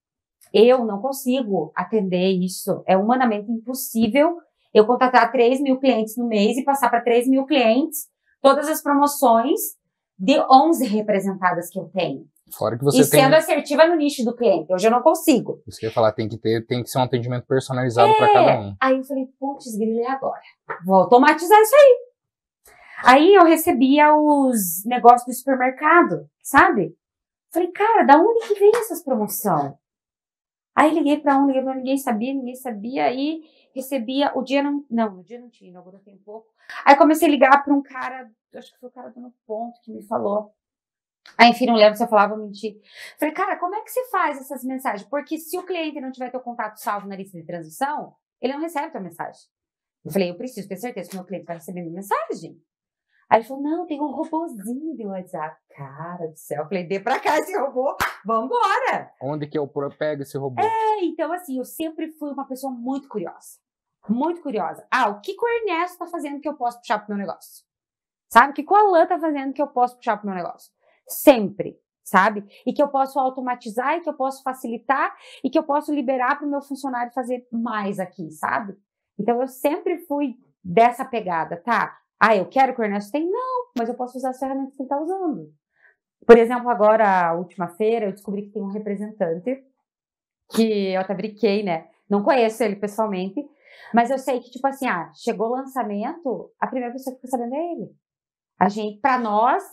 Eu não consigo atender isso. É humanamente impossível eu contratar 3 mil clientes no mês e passar para 3 mil clientes todas as promoções de 11 representadas que eu tenho. Fora que você sendo assertiva no nicho do cliente. Hoje eu não consigo. Isso que eu ia falar, tem que ser um atendimento personalizado para cada um. Aí eu falei, putz, grilo, e agora? Vou automatizar isso aí. Aí eu recebia os negócios do supermercado, sabe? Falei, cara, da onde que vem essas promoções? Aí liguei pra ninguém sabia, aí recebia, no dia não tinha, inaugurou tem pouco. Aí comecei a ligar pra um cara, acho que foi o cara do No Ponto que me falou. Aí, enfim, não lembro se eu falava ou mentir. Falei, cara, como é que você faz essas mensagens? Porque se o cliente não tiver teu contato salvo na lista de transição, ele não recebe tua mensagem. Eu falei, eu preciso ter certeza que meu cliente vai receber minha mensagem. Aí ele falou, não, tem um robozinho de WhatsApp. Cara do céu, eu falei, dê pra cá esse robô, vambora. Onde que eu pego esse robô? Então assim, eu sempre fui uma pessoa muito curiosa. Muito curiosa. O que o Ernesto tá fazendo que eu posso puxar pro meu negócio? Sabe? O que o Alan tá fazendo que eu posso puxar pro meu negócio? Sempre, sabe? E que eu posso automatizar, e que eu posso facilitar, e que eu posso liberar pro meu funcionário fazer mais aqui, sabe? Então eu sempre fui dessa pegada, tá? Eu quero que o Ernesto tenha? Não, mas eu posso usar as ferramentas que ele está usando. Por exemplo, agora, a última feira, eu descobri que tem um representante, que eu até brinquei, né? Não conheço ele pessoalmente, mas eu sei que, tipo assim, chegou o lançamento, a primeira pessoa que fica sabendo é ele. A gente, pra nós,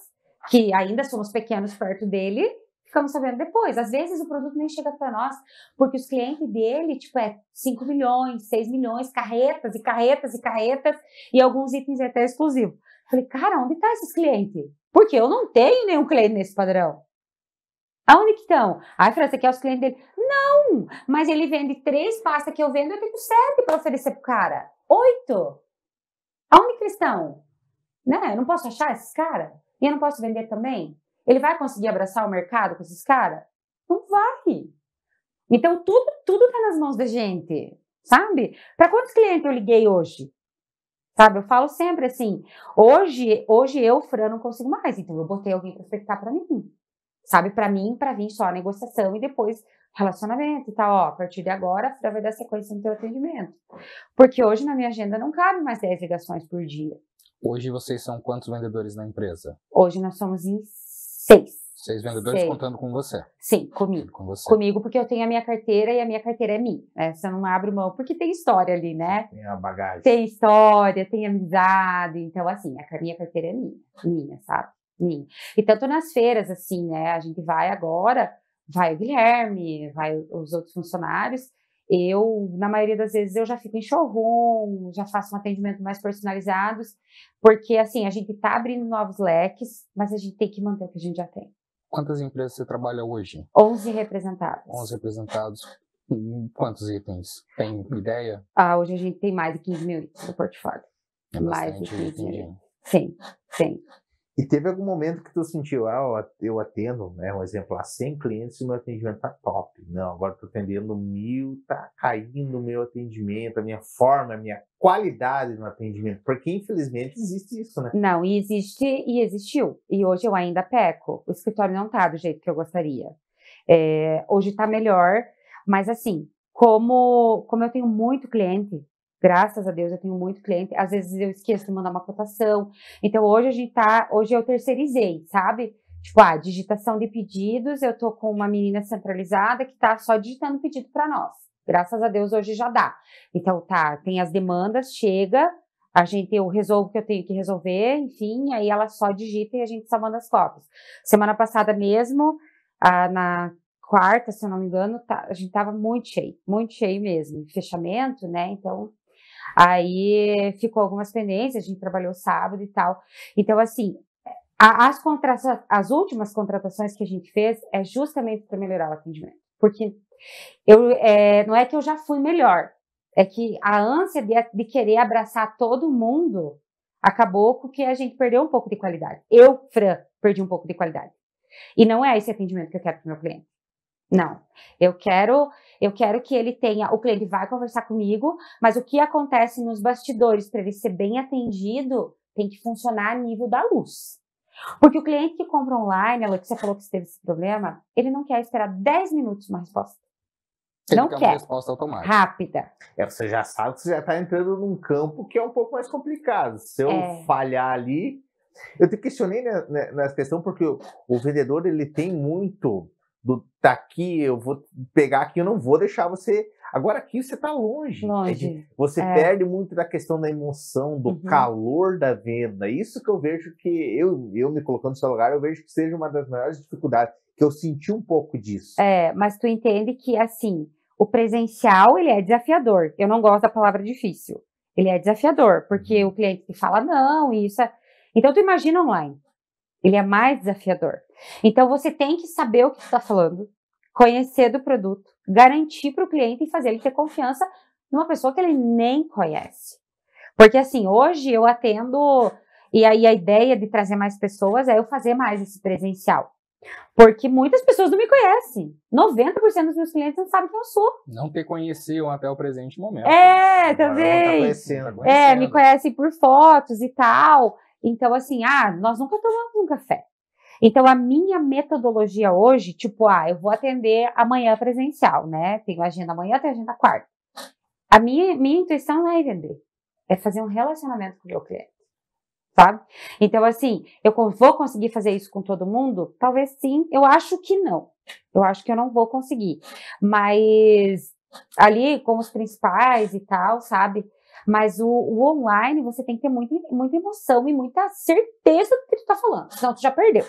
que ainda somos pequenos perto dele, ficamos sabendo depois. Às vezes o produto nem chega para nós, porque os clientes dele, tipo, 5 milhões, 6 milhões, carretas e carretas e carretas, e alguns itens até exclusivos. Falei, cara, onde tá esses clientes? Porque eu não tenho nenhum cliente nesse padrão. Aonde que estão? Ai, Fran, você quer os clientes dele? Não, mas ele vende 3 pastas que eu vendo, eu tenho 7 para oferecer pro cara. 8. Aonde que eles estão? Né? Eu não posso achar esses caras? E eu não posso vender também? Ele vai conseguir abraçar o mercado com esses caras? Não vai. Então, tudo tá nas mãos da gente, sabe? Para quantos clientes eu liguei hoje? Sabe, eu falo sempre assim, hoje eu, Fran, não consigo mais, então eu botei alguém para prospectar para mim. Sabe, para mim, para vir só a negociação e depois relacionamento e tal, ó, a partir de agora, a Fran vai dar sequência no teu atendimento. Porque hoje na minha agenda não cabe mais 10 ligações por dia. Hoje vocês são quantos vendedores na empresa? Hoje nós somos em 6. 6 vendedores 6. contando com você? Sim, comigo. Com você. Comigo, porque eu tenho a minha carteira e a minha carteira é minha. Essa eu não abro mão, porque tem história ali, né? Tem a bagagem. Tem história, tem amizade. Então, assim, a minha carteira é minha, sabe? Minha. E tanto nas feiras, assim, né? A gente vai agora, vai o Guilherme, vai os outros funcionários. Eu, na maioria das vezes, eu já fico em showroom, já faço um atendimento mais personalizados, porque, assim, a gente tá abrindo novos leques, mas a gente tem que manter o que a gente já tem. Quantas empresas você trabalha hoje? 11 representados. 11 representados. Quantos itens? Tem ideia? Hoje a gente tem mais de 15 mil itens no portfólio. É Mais de bastante 15 mil. item. Sim, sim. E teve algum momento que tu sentiu, eu atendo, né, um exemplo, 100 clientes e o meu atendimento tá top. Não, agora tô atendendo 1000, tá caindo o meu atendimento, a minha forma, a minha qualidade no atendimento. Porque, infelizmente, existe isso, né? Não, e existe e existiu. E hoje eu ainda peco. O escritório não tá do jeito que eu gostaria. Hoje tá melhor, mas assim, como eu tenho muito cliente, graças a Deus eu tenho muito cliente, às vezes eu esqueço de mandar uma cotação. Então hoje eu terceirizei, sabe? Tipo, digitação de pedidos, eu tô com uma menina centralizada que tá só digitando pedido para nós. Graças a Deus hoje já dá. Então tem as demandas, chega, eu resolvo o que eu tenho que resolver, enfim, aí ela só digita e a gente só manda as cópias. Semana passada mesmo, na quarta, se eu não me engano, a gente tava muito cheio mesmo, fechamento, né? Então, aí ficou algumas pendências, a gente trabalhou sábado e tal. Então, assim, as últimas contratações que a gente fez é justamente para melhorar o atendimento. Porque não é que eu já fui melhor, é que a ânsia de querer abraçar todo mundo acabou com que a gente perdeu um pouco de qualidade. Eu, Fran, perdi um pouco de qualidade. E não é esse atendimento que eu quero para o meu cliente. Não. Eu quero que ele tenha, o cliente vai conversar comigo, mas o que acontece nos bastidores para ele ser bem atendido tem que funcionar a nível da luz. Porque o cliente que compra online, ela que você falou que teve esse problema, ele não quer esperar 10 minutos uma resposta. Ele não quer quer. uma resposta automática. Rápida. Você já sabe que você já está entrando num campo que é um pouco mais complicado. Se eu falhar ali... Eu te questionei nessa questão porque o vendedor, ele tem muito tá aqui, eu vou pegar aqui, eu não vou deixar você... Agora aqui você está longe. Você perde muito da questão da emoção, do calor da venda. Isso que eu vejo que eu me colocando no seu lugar, eu vejo que seja uma das maiores dificuldades, que eu senti um pouco disso. Mas tu entende que, assim, o presencial, ele é desafiador. Eu não gosto da palavra difícil. Ele é desafiador, porque o cliente te fala não, e isso é... Então, tu imagina online. Ele é mais desafiador. Então, você tem que saber o que tu está falando, conhecer do produto, garantir para o cliente e fazer ele ter confiança numa pessoa que ele nem conhece. Porque, assim, hoje eu atendo, e aí a ideia de trazer mais pessoas é eu fazer mais esse presencial. Porque muitas pessoas não me conhecem. 90% dos meus clientes não sabem quem eu sou. Não te conheciam até o presente momento. Também. Me conhecem por fotos e tal. Então, assim, nós nunca tomamos um café. Então, a minha metodologia hoje, tipo, eu vou atender amanhã presencial, né? Tenho agenda amanhã, tenho agenda quarta. A minha intuição não é vender. É fazer um relacionamento com o meu cliente. Sabe? Então, assim, eu vou conseguir fazer isso com todo mundo? Talvez sim. Eu acho que não. Eu acho que eu não vou conseguir. Mas ali, com os principais e tal, sabe? Mas o online, você tem que ter muita emoção e muita certeza do que tu tá falando. Senão tu já perdeu.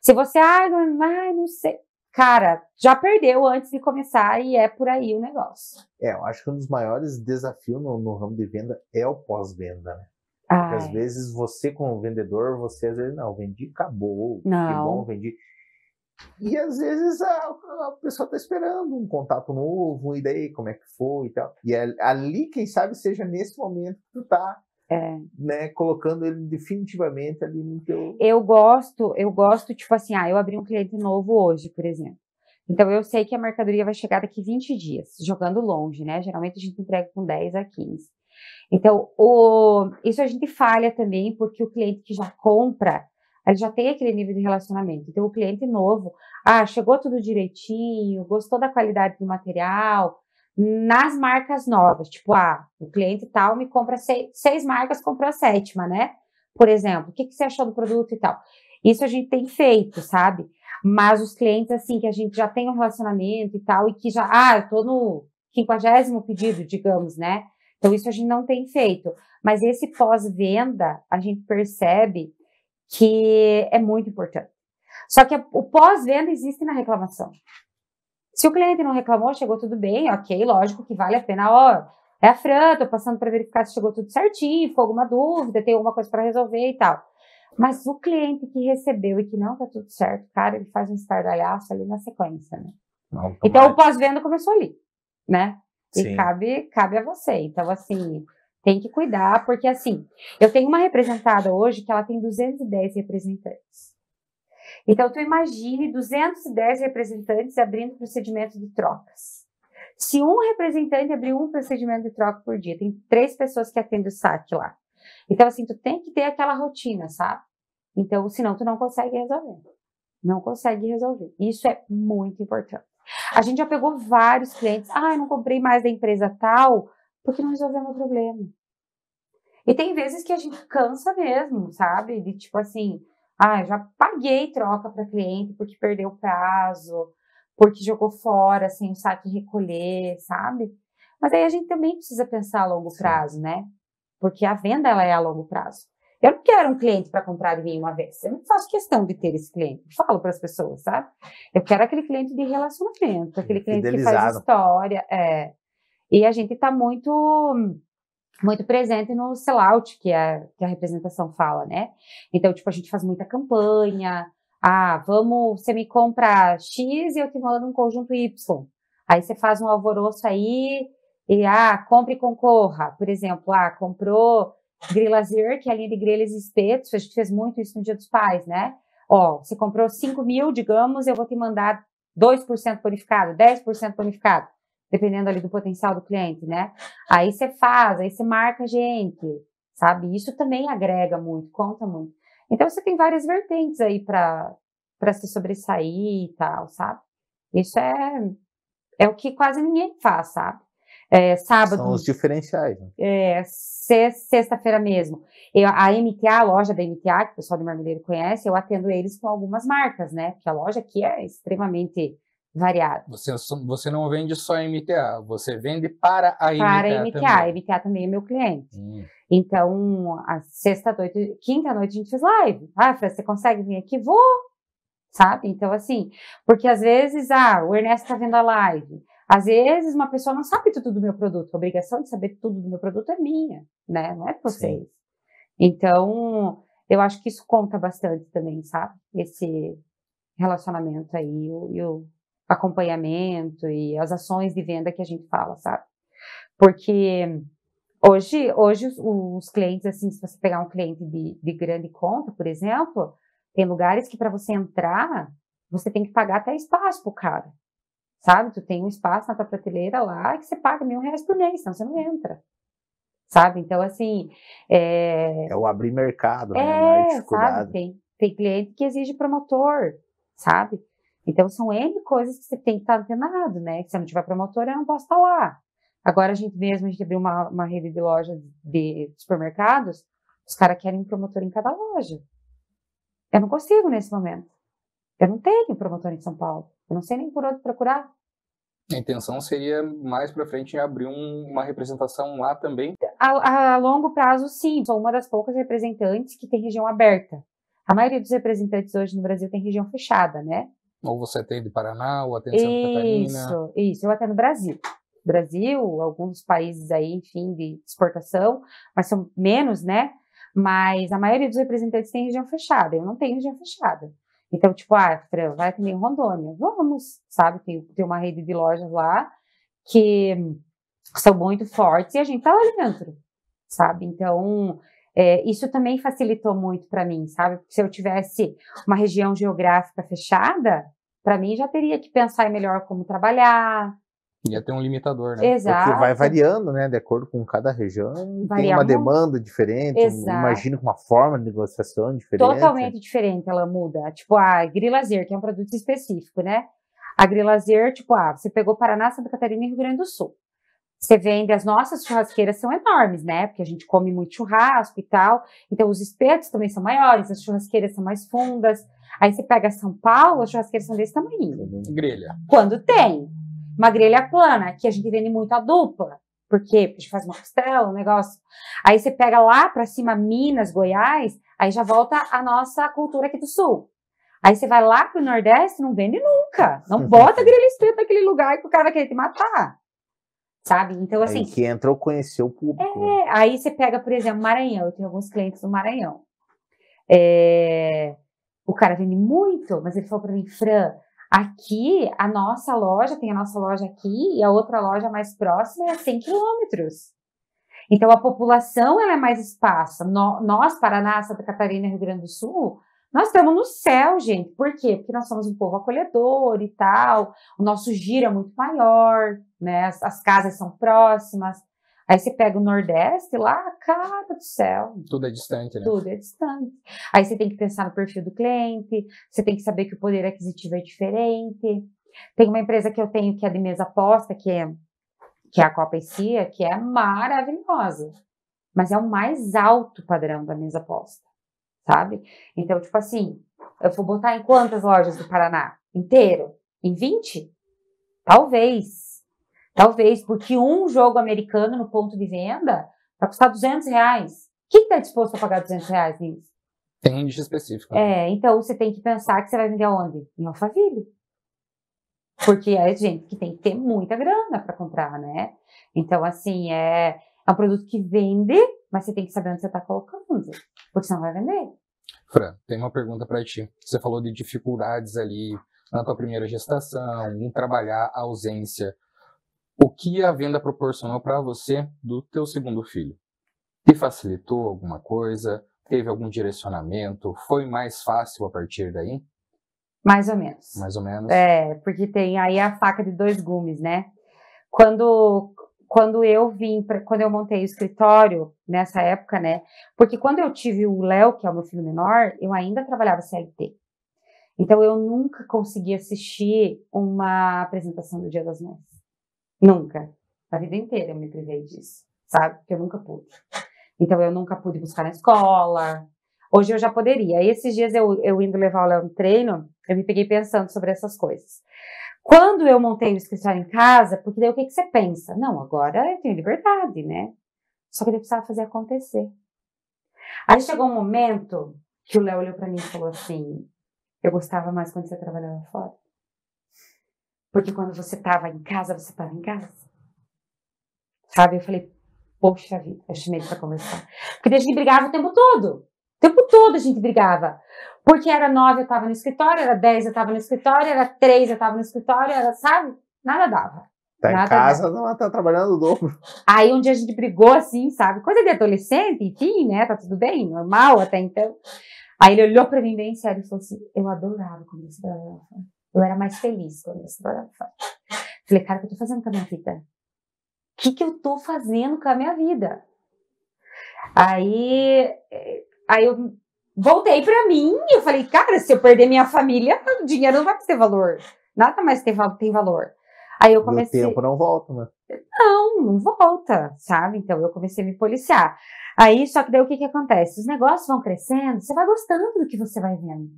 Se você, não sei. Cara, já perdeu antes de começar e é por aí o negócio. Eu acho que um dos maiores desafios no ramo de venda é o pós-venda, né? Porque às vezes você, como vendedor, às vezes, não, vendi, acabou, que bom, vendi. E às vezes a pessoa está esperando um contato novo, e daí, como é que foi e tal. E ali, quem sabe, seja nesse momento que tu tá, né, colocando ele definitivamente ali no teu... Eu gosto, tipo assim, eu abri um cliente novo hoje, por exemplo. Então, eu sei que a mercadoria vai chegar daqui 20 dias, jogando longe, né? Geralmente a gente entrega com 10 a 15. Então, isso a gente falha também, porque o cliente que já compra, ele já tem aquele nível de relacionamento. Então, o cliente novo, chegou tudo direitinho, gostou da qualidade do material, nas marcas novas, tipo, o cliente tal me compra 6 marcas, comprou a 7ª, né? Por exemplo, o que você achou do produto e tal? Isso a gente tem feito, sabe? Mas os clientes, assim, que a gente já tem um relacionamento e tal, e que já, eu tô no 50º pedido, digamos, né? Então, isso a gente não tem feito. Mas esse pós-venda, a gente percebe que é muito importante. Só que o pós-venda existe na reclamação. Se o cliente não reclamou, chegou tudo bem, ok, lógico que vale a pena, é a Fran, tô passando para verificar se chegou tudo certinho, ficou alguma dúvida, tem alguma coisa para resolver e tal. Mas o cliente que recebeu e que não tá tudo certo, cara, ele faz um estardalhaço ali na sequência, né? Então, o pós-venda começou ali, né? E Sim. cabe a você. Então, assim, tem que cuidar, porque, assim, eu tenho uma representada hoje que ela tem 210 representantes. Então, tu imagine 210 representantes abrindo procedimento de trocas. Se um representante abrir um procedimento de troca por dia, tem 3 pessoas que atendem o saque lá. Então, assim, tu tem que ter aquela rotina, sabe? Então, senão tu não consegue resolver. Não consegue resolver. Isso é muito importante. A gente já pegou vários clientes. Eu não comprei mais da empresa tal, porque não resolveu meu problema. E tem vezes que a gente cansa mesmo, sabe? De tipo assim, já paguei troca para cliente porque perdeu o prazo, porque jogou fora sem o saque recolher, sabe? Mas aí a gente também precisa pensar a longo prazo, né? Porque a venda, ela é a longo prazo. Eu não quero um cliente para comprar de mim uma vez. Eu não faço questão de ter esse cliente. Eu falo para as pessoas, sabe? Eu quero aquele cliente de relacionamento, aquele cliente que faz história. E a gente está muito presente no sellout, que a representação fala, né? Então, tipo, a gente faz muita campanha. Você me compra X e eu te mando um conjunto Y. Aí você faz um alvoroço aí e, compre e concorra. Por exemplo, comprou Grilazier, que é a linha de grelhas e espetos. A gente fez muito isso no Dia dos Pais, né? Você comprou 5 mil, digamos, eu vou te mandar 2% bonificado, 10% bonificado, dependendo ali do potencial do cliente, né? Aí você marca a gente, sabe? Isso também agrega muito, conta muito. Então, você tem várias vertentes aí para se sobressair e tal, sabe? Isso é o que quase ninguém faz, sabe? Sábado... São os diferenciais. Né? Sexta-feira mesmo. A MTA, a loja da MTA, que o pessoal do Marmeleiro conhece, eu atendo eles com algumas marcas, né? Porque a loja aqui é extremamente variada. Você não vende só MTA, você vende para a MTA também. A MTA também é meu cliente. Então, quinta-noite a gente fez live. Fran, você consegue vir aqui? Vou! Sabe? Então, assim, porque às vezes, o Ernesto tá vendo a live. Às vezes, uma pessoa não sabe tudo do meu produto. A obrigação de saber tudo do meu produto é minha, né? Não é de vocês. Sim. Então, eu acho que isso conta bastante também, sabe? Esse relacionamento aí e o acompanhamento e as ações de venda que a gente fala, sabe? Porque hoje os clientes, assim, se você pegar um cliente de grande conta, por exemplo, tem lugares que para você entrar, você tem que pagar até espaço pro cara. Sabe? Tu tem um espaço na tua prateleira lá que você paga R$1.000 por mês, senão você não entra. Sabe? Então, assim... É o abrir mercado, né? A maior dificuldade. Sabe? Tem cliente que exige promotor, sabe? Então, são N coisas que você tem que estar antenado, né? Que se não tiver promotor, eu não posso estar lá. Agora, a gente abriu uma rede de lojas de supermercados, os caras querem um promotor em cada loja. Eu não consigo nesse momento. Eu não tenho promotor em São Paulo. Eu não sei nem por onde procurar. A intenção seria, mais para frente, abrir uma representação lá também? A longo prazo, sim. Sou uma das poucas representantes que tem região aberta. A maioria dos representantes hoje no Brasil tem região fechada, né? Ou você atende Paraná, ou atende Santa Catarina. Isso, eu atendo Brasil. Brasil, alguns países aí, enfim, de exportação, mas são menos, né? Mas a maioria dos representantes tem região fechada, eu não tenho região fechada. Então, tipo, Fran, vai atender em Rondônia? Vamos, sabe? Tem uma rede de lojas lá que são muito fortes e a gente tá lá dentro, sabe? Então, isso também facilitou muito para mim, sabe? Porque se eu tivesse uma região geográfica fechada, para mim já teria que pensar melhor como trabalhar. Ia ter um limitador, né? Exato. Porque vai variando, né? De acordo com cada região, tem Varia uma muito. demanda diferente, Exato. imagino com uma forma de negociação diferente. Totalmente diferente, ela muda. Tipo, a Grilazer, que é um produto específico, né? A Grilazer, tipo, você pegou Paraná, Santa Catarina e Rio Grande do Sul. Você vende, as nossas churrasqueiras são enormes, né? Porque a gente come muito churrasco e tal. Então, os espetos também são maiores, as churrasqueiras são mais fundas. Aí você pega São Paulo, as churrasqueiras são desse tamanho. Grelha. Quando tem. Uma grelha plana, que a gente vende muito a dupla. Por quê? Porque a gente faz uma costela, um negócio. Aí você pega lá pra cima, Minas, Goiás, aí já volta a nossa cultura aqui do Sul. Aí você vai lá pro Nordeste, não vende nunca. Não bota grelha espeto naquele lugar que o cara vai querer te matar. Sabe? Então, assim... Aí que entra ou conhecer o público. Aí você pega, por exemplo, Maranhão. Eu tenho alguns clientes do Maranhão. O cara vende muito, mas ele falou pra mim, Fran, aqui, a nossa loja, tem a nossa loja aqui, e a outra loja mais próxima é a 100 quilômetros. Então, a população, ela é mais esparsa. Nós, Paraná, Santa Catarina e Rio Grande do Sul, nós estamos no céu, gente. Por quê? Porque nós somos um povo acolhedor e tal, o nosso giro é muito maior, né? As casas são próximas. Aí você pega o Nordeste lá, cara do céu. Tudo é distante, né? Tudo é distante. Aí você tem que pensar no perfil do cliente, você tem que saber que o poder aquisitivo é diferente. Tem uma empresa que eu tenho que é de mesa aposta, que é a Copa e Cia, que é maravilhosa. Mas é o mais alto padrão da mesa aposta, sabe? Então, tipo assim, eu vou botar em quantas lojas do Paraná? Inteiro? Em 20? Talvez. Talvez, porque um jogo americano no ponto de venda vai custar R$200. Quem está disposto a pagar R$200 nisso? Tem nicho específico. Né? Então você tem que pensar que você vai vender aonde? Em Alphaville. Porque é gente que tem que ter muita grana para comprar, né? Então, assim, é um produto que vende, mas você tem que saber onde você está colocando, porque senão vai vender. Fran, tem uma pergunta para ti. Você falou de dificuldades ali na tua primeira gestação, em trabalhar a ausência. O que a venda proporcionou para você do teu segundo filho? Te facilitou alguma coisa? Teve algum direcionamento? Foi mais fácil a partir daí? Mais ou menos. Mais ou menos. Porque tem aí a faca de dois gumes, né? Quando eu montei o escritório, nessa época, né? Porque quando eu tive o Léo, que é o meu filho menor, eu ainda trabalhava CLT. Então, eu nunca consegui assistir uma apresentação do Dia das Mães. Nunca. A vida inteira eu me privei disso, sabe? Porque eu nunca pude. Então, eu nunca pude buscar na escola. Hoje eu já poderia. Aí, esses dias eu indo levar o Léo no treino, eu me peguei pensando sobre essas coisas. Quando eu montei o escritório em casa, porque daí o que você pensa? Não, agora eu tenho liberdade, né? Só que eu precisava fazer acontecer. Aí chegou um momento que o Léo olhou pra mim e falou assim, eu gostava mais quando você trabalhava fora. Porque quando você estava em casa, você estava em casa. Sabe? Eu falei, poxa vida, eu chamei ele pra conversar. Porque a gente brigava o tempo todo. O tempo todo a gente brigava. Porque era 9 eu estava no escritório, era 10 eu estava no escritório, era 3 eu estava no escritório, era, sabe? Nada dava. Tá Nada em casa, dava. não tá trabalhando o dobro. Aí um dia a gente brigou assim, sabe? Coisa de adolescente, enfim, né? Tá tudo bem, normal até então. Aí ele olhou pra mim bem sério e falou assim, eu adorava quando você trabalhava fora. Eu era mais feliz quando você trabalhava fora. Falei, cara, o que eu tô fazendo com a minha vida? O que eu tô fazendo com a minha vida? Aí eu voltei pra mim e eu falei, cara, se eu perder minha família, o dinheiro não vai ter valor. Nada mais tem valor. Aí eu comecei... O tempo não volta, né? Não volta, sabe? Então eu comecei a me policiar. Aí, só que daí o que acontece? Os negócios vão crescendo, você vai gostando do que você vai vendo.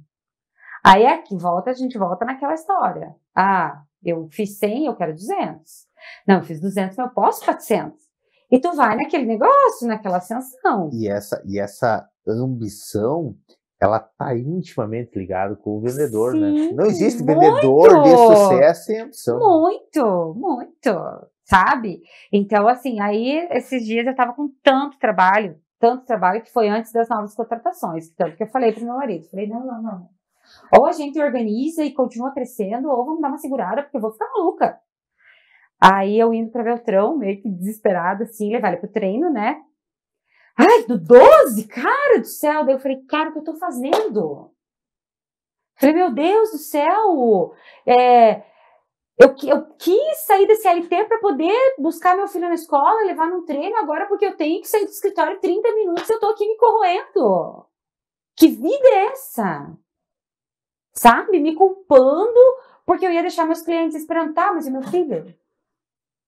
Aí aqui a gente volta naquela história. Ah, eu fiz 100, eu quero 200. Não, eu fiz 200, mas eu posso 400. E tu vai naquele negócio, naquela ascensão. E essa ambição, ela tá intimamente ligada com o vendedor, né? Sim, Não existe muito! vendedor de sucesso sem ambição. Muito, muito, sabe? Então, assim, aí esses dias eu tava com tanto trabalho, que foi antes das novas contratações. Tanto que eu falei pro meu marido, falei, não. Ou a gente organiza e continua crescendo, ou vamos dar uma segurada, porque eu vou ficar maluca. Aí eu indo pra Beltrão, meio que desesperada, assim, levar ele pro treino, né? Ai, do 12? Cara do céu! Daí eu falei, cara, o que eu tô fazendo? Falei, meu Deus do céu! Eu quis sair da CLT para poder buscar meu filho na escola, levar num treino, agora porque eu tenho que sair do escritório 30 minutos, eu tô aqui me corroendo. Que vida é essa? Sabe? Me culpando porque eu ia deixar meus clientes esperando. Tá, mas e meu filho?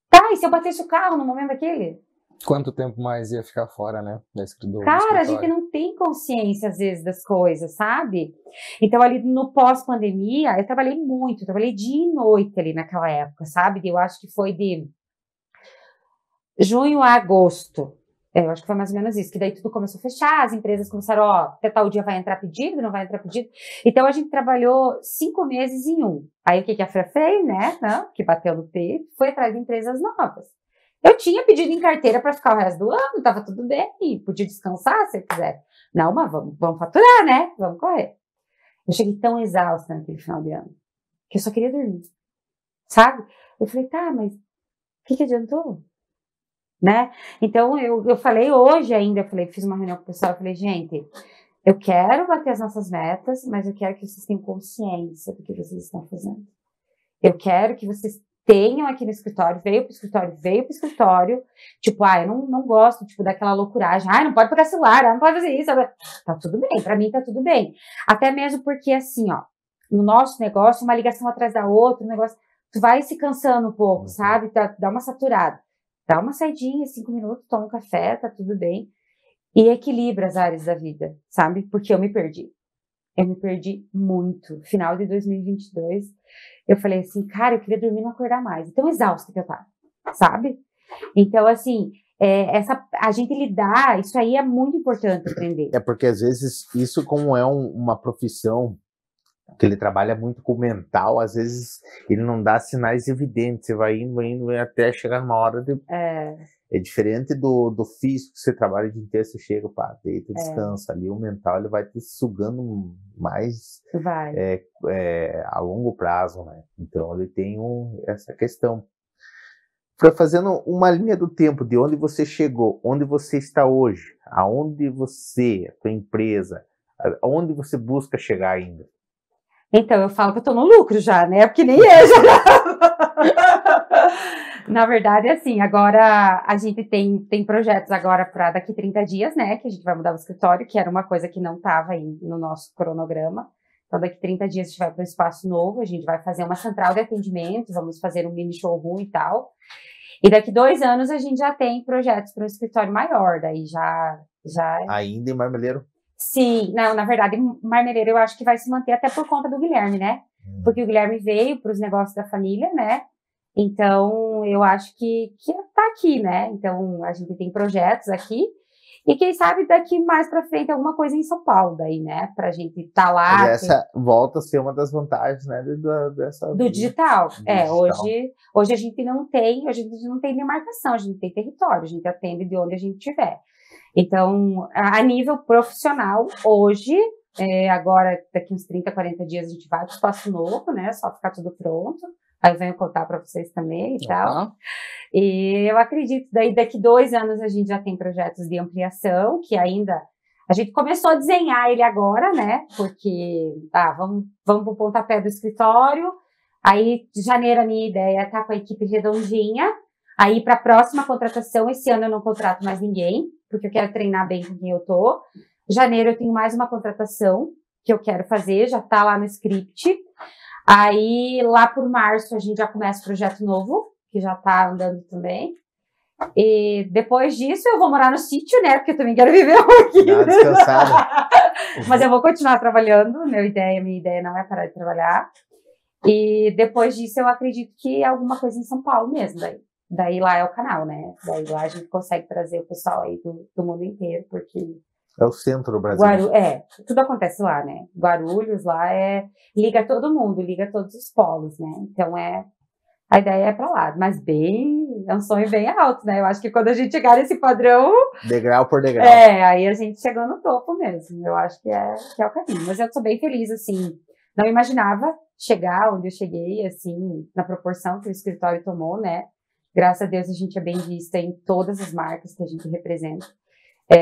Tá, e se eu batesse o carro no momento daquele? Quanto tempo mais ia ficar fora, né? Do escritório? Cara, a gente não tem consciência, às vezes, das coisas, sabe? Então, ali no pós-pandemia, eu trabalhei muito, trabalhei dia e noite ali naquela época, sabe? Eu acho que foi de junho a agosto. Eu acho que foi mais ou menos isso, que daí tudo começou a fechar, as empresas começaram, ó, até tal dia vai entrar pedido, não vai entrar pedido. Então, a gente trabalhou 5 meses em um. Aí, o que a Fran fez, né? Não, que bateu no peito, foi atrás de empresas novas. Eu tinha pedido em carteira para ficar o resto do ano, tava tudo bem, podia descansar se eu quiser. Não, mas vamos faturar, né? Vamos correr. Eu cheguei tão exausta naquele final de ano, que eu só queria dormir, sabe? Eu falei, tá, mas o que adiantou? Né? Então, eu falei hoje ainda, fiz uma reunião com o pessoal, eu falei, gente, eu quero bater as nossas metas, mas eu quero que vocês tenham consciência do que vocês estão fazendo. Eu quero que vocês tenham aqui no escritório, veio pro escritório, tipo, eu não gosto, tipo, daquela loucuragem, não pode pegar celular, não pode fazer isso, tá tudo bem, pra mim tá tudo bem. Até mesmo porque, assim, ó, no nosso negócio, uma ligação atrás da outra, um negócio, tu vai se cansando um pouco, sabe, dá uma saturada, dá uma saidinha, 5 minutos, toma um café, tá tudo bem, e equilibra as áreas da vida, sabe, porque eu me perdi muito. Final de 2022, eu falei assim, cara, eu queria dormir e não acordar mais. Tão exausta que eu tava, sabe? Então, assim, a gente lidar, isso aí é muito importante aprender. É porque, às vezes, isso como é uma profissão que ele trabalha muito com o mental, às vezes ele não dá sinais evidentes. Você vai indo até chegar numa hora de... É diferente do físico, que você trabalha o dia inteiro, você chega, pá, deita, descansa. Ali o mental, ele vai te sugando mais a longo prazo, né? Então ele tem essa questão. Fazendo uma linha do tempo, de onde você chegou, onde você está hoje, aonde você, a tua empresa, aonde você busca chegar ainda? Então, eu falo que eu tô no lucro já, né? Porque nem eu já... Na verdade, assim, agora a gente tem projetos agora para daqui 30 dias, né? Que a gente vai mudar o escritório, que era uma coisa que não estava aí no nosso cronograma. Então, daqui 30 dias a gente vai para um espaço novo, a gente vai fazer uma central de atendimento, vamos fazer um mini showroom e tal. E daqui 2 anos a gente já tem projetos para um escritório maior, daí já... Ainda em Marmeleiro? Sim, não, na verdade, Marmeleiro eu acho que vai se manter até por conta do Guilherme, né? Porque o Guilherme veio para os negócios da família, né? Então, eu acho que tá aqui, né? Então, a gente tem projetos aqui e quem sabe daqui mais para frente alguma coisa em São Paulo daí, né? Pra gente tá lá. Mas essa volta a ser uma das vantagens, né? Do digital. Hoje a gente não tem demarcação, a gente tem território, a gente atende de onde a gente estiver. Então, a nível profissional, hoje, agora daqui uns 30, 40 dias a gente vai para o espaço novo, né? Só ficar tudo pronto. Aí eu venho contar para vocês também e tal. E eu acredito, daí daqui 2 anos a gente já tem projetos de ampliação, que ainda... A gente começou a desenhar ele agora, né? Porque, vamos para o pontapé do escritório. Aí, de janeiro, a minha ideia é estar com a equipe redondinha. Aí, para a próxima contratação, esse ano eu não contrato mais ninguém, porque eu quero treinar bem com quem eu tô. Janeiro eu tenho mais uma contratação que eu quero fazer, já tá lá no script. Aí, lá por março, a gente já começa o projeto novo, que já tá andando também. E depois disso, eu vou morar no sítio, né? Porque eu também quero viver um pouquinho. Descansada. Mas eu vou continuar trabalhando. Minha ideia não é parar de trabalhar. E depois disso, eu acredito que é alguma coisa em São Paulo mesmo. Daí lá é o canal, né? Daí lá a gente consegue trazer o pessoal aí do mundo inteiro, porque É o centro do Brasil. Tudo acontece lá, né? Guarulhos lá liga todo mundo, liga todos os polos, né? Então a ideia é pra lá, mas é um sonho bem alto, né? Eu acho que quando a gente chegar nesse padrão... Degrau por degrau. Aí a gente chegou no topo mesmo. Eu acho que é o caminho. Mas eu tô bem feliz, assim. Não imaginava chegar onde eu cheguei, assim, na proporção que o escritório tomou, né? Graças a Deus a gente é bem vista em todas as marcas que a gente representa.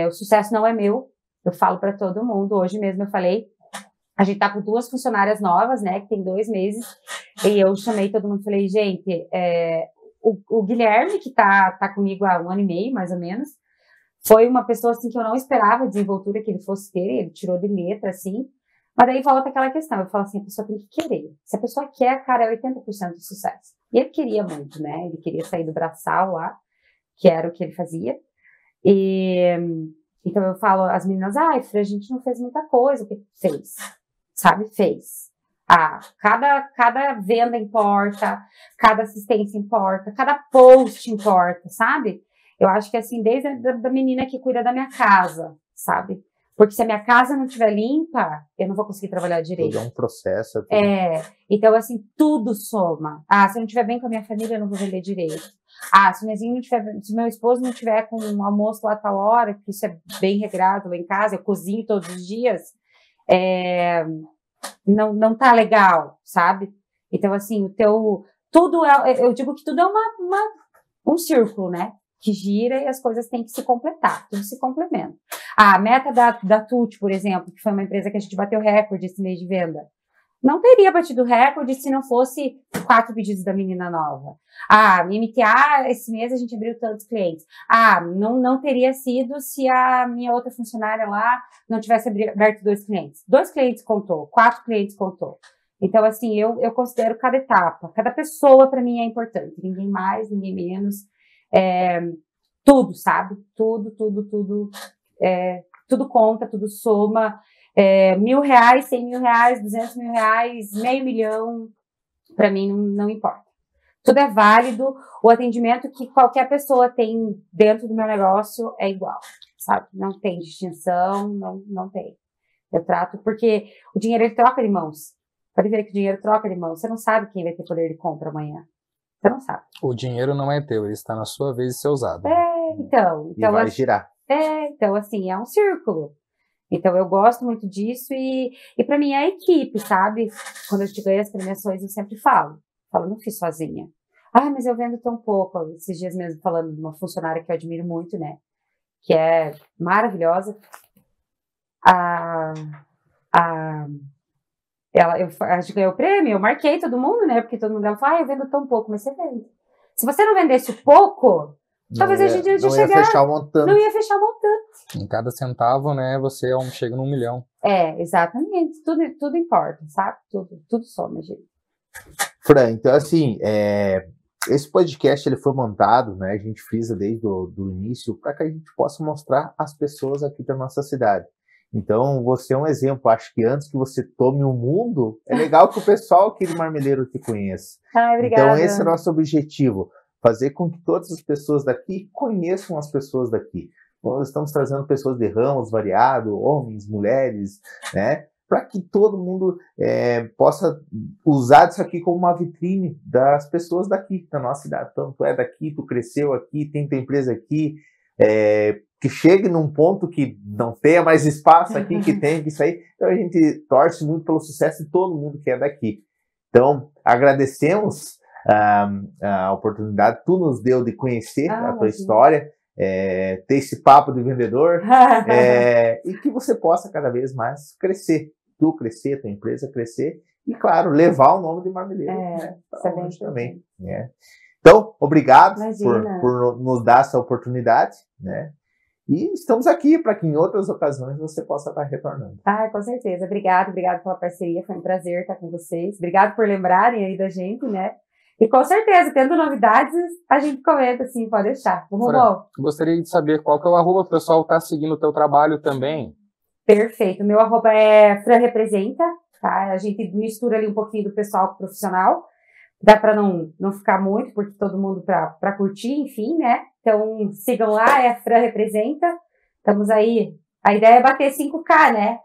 O sucesso não é meu. Eu falo para todo mundo. Hoje mesmo eu falei, a gente tá com 2 funcionárias novas, né? Que tem 2 meses. E eu chamei todo mundo e falei, gente, o Guilherme, que tá comigo há 1 ano e meio, mais ou menos, foi uma pessoa, assim, que eu não esperava a desenvoltura que ele fosse ter. Ele tirou de letra, assim. Mas daí volta aquela questão. Eu falo assim, a pessoa tem que querer. Se a pessoa quer, cara, é 80% do sucesso. E ele queria muito, né? Ele queria sair do braçal lá, que era o que ele fazia. Então eu falo, as meninas, a gente não fez muita coisa. Fez, sabe? Fez. Cada venda importa, cada assistência importa, cada post importa, sabe? Eu acho que assim, desde a menina que cuida da minha casa, sabe? Porque se a minha casa não estiver limpa, eu não vou conseguir trabalhar direito. Tudo é um processo. Então assim, tudo soma. Se eu não estiver bem com a minha família, eu não vou vender direito. Se meu esposo não tiver com um almoço lá a tal hora, que isso é bem regrado lá em casa, eu cozinho todos os dias, não tá legal, sabe? Então, assim, tudo eu digo que tudo é um círculo, né? Que gira e as coisas têm que se completar, tudo se complementa. A meta da Tuti, por exemplo, que foi uma empresa que a gente bateu recorde esse mês de venda, não teria batido recorde se não fosse 4 pedidos da menina nova. MTA, esse mês a gente abriu tantos clientes. Não teria sido se a minha outra funcionária lá não tivesse aberto 2 clientes. 2 clientes contou, 4 clientes contou. Então, assim, eu considero cada etapa, cada pessoa para mim é importante. Ninguém mais, ninguém menos. Tudo, sabe? Tudo conta, tudo soma. R$1.000, R$100.000, R$200.000, R$500 mil, para mim não importa. Tudo é válido, o atendimento que qualquer pessoa tem dentro do meu negócio é igual, sabe? Não tem distinção, não tem. Eu trato, porque o dinheiro ele troca de mãos. Pode ver que o dinheiro troca de mãos. Você não sabe quem vai ter poder de compra amanhã. Você não sabe. O dinheiro não é teu, ele está na sua vez de ser usado. Então E vai girar. Então, assim, é um círculo. Então, eu gosto muito disso e para mim é a equipe, sabe? Quando eu te ganho as premiações, eu sempre falo, não fiz sozinha. Mas eu vendo tão pouco. Esses dias mesmo falando de uma funcionária que eu admiro muito, né? Que é maravilhosa. A gente ganhou o prêmio, eu marquei todo mundo, né? Porque todo mundo ela fala, eu vendo tão pouco, mas você vende. Se você não vendesse pouco, talvez a gente não ia chegar. Não ia fechar o montante. Não ia fechar o montante. Em cada centavo, né, você chega num 1 milhão. Exatamente. Tudo importa, sabe? Tudo soma, gente. Fran, então assim, esse podcast ele foi montado, né? A gente frisa desde o início para que a gente possa mostrar as pessoas aqui da nossa cidade. Então, você é um exemplo. Acho que antes que você tome o mundo, é legal que o pessoal aqui de Marmeleiro te conheça. Obrigada. Então, esse é o nosso objetivo. Fazer com que todas as pessoas daqui conheçam as pessoas daqui. Nós estamos trazendo pessoas de ramos variados, homens, mulheres, né? Para que todo mundo possa usar isso aqui como uma vitrine das pessoas daqui, da nossa cidade. Então, tu é daqui, tu cresceu aqui, tem tua empresa aqui, que chegue num ponto que não tenha mais espaço aqui, que tem isso aí. Então, a gente torce muito pelo sucesso de todo mundo que é daqui. Então, agradecemos a oportunidade que tu nos deu de conhecer a tua história, ter esse papo de vendedor, e que você possa cada vez mais crescer. Tu crescer, tua empresa crescer, e claro, levar o nome de Marmeleiro, né, pra longe também. Né? Então, obrigado por nos dar essa oportunidade, né? E estamos aqui para que em outras ocasiões você possa estar retornando. Com certeza. Obrigada pela parceria, foi um prazer estar com vocês. Obrigado por lembrarem aí da gente, né? E com certeza, tendo novidades, a gente comenta, sim, pode deixar. Fran, gostaria de saber qual que é o arroba, o pessoal está seguindo o teu trabalho também. Perfeito. Meu arroba é Fran Representa, tá? A gente mistura ali um pouquinho do pessoal com o profissional. Dá para não ficar muito, porque todo mundo para curtir, enfim, né? Então, sigam lá, Fran Representa. Estamos aí A ideia é bater 5K, né?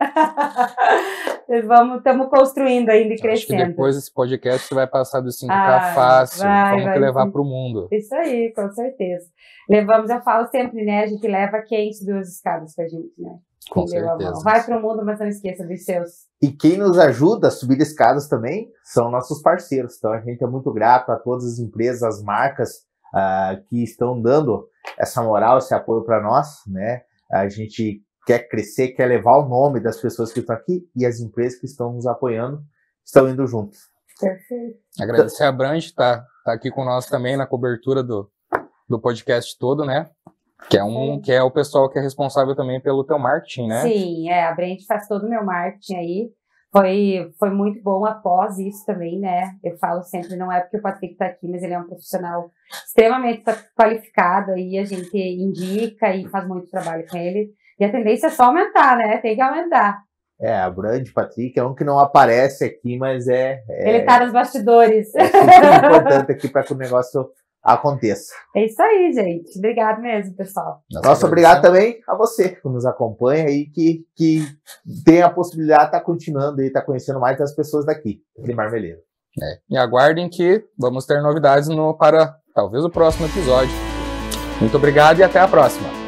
Estamos construindo ainda e crescendo. Acho que depois desse podcast você vai passar dos 5K fácil. Vamos te levar para o mundo. Isso aí, com certeza. Levamos, eu falo sempre, né? A gente leva quem subiu as escadas pra gente, né? Com certeza. Vai pro mundo, mas não esqueça dos seus. E quem nos ajuda a subir escadas também são nossos parceiros. Então a gente é muito grato a todas as empresas, as marcas que estão dando essa moral, esse apoio para nós, né? A gente quer crescer, quer levar o nome das pessoas que estão aqui e as empresas que estão nos apoiando estão indo juntos. Perfeito. Agradecer a Brand, tá aqui com nós também na cobertura do podcast todo, né? Que é o pessoal que é responsável também pelo teu marketing, né? Sim, a Brand faz todo o meu marketing aí. Foi muito bom após isso também, né? Eu falo sempre, não é porque o Patrick está aqui, mas ele é um profissional extremamente qualificado aí, a gente indica e faz muito trabalho com ele. E a tendência é só aumentar, né? Tem que aumentar. A Brand, Patrick, é um que não aparece aqui, mas ele tá nos bastidores. É super importante aqui para que o negócio aconteça. É isso aí, gente. Obrigado mesmo, pessoal. Nossa, obrigado também a você que nos acompanha e que tem a possibilidade de estar continuando e estar conhecendo mais das pessoas daqui, de Marmeleiro. E aguardem que vamos ter novidades para talvez o próximo episódio. Muito obrigado e até a próxima.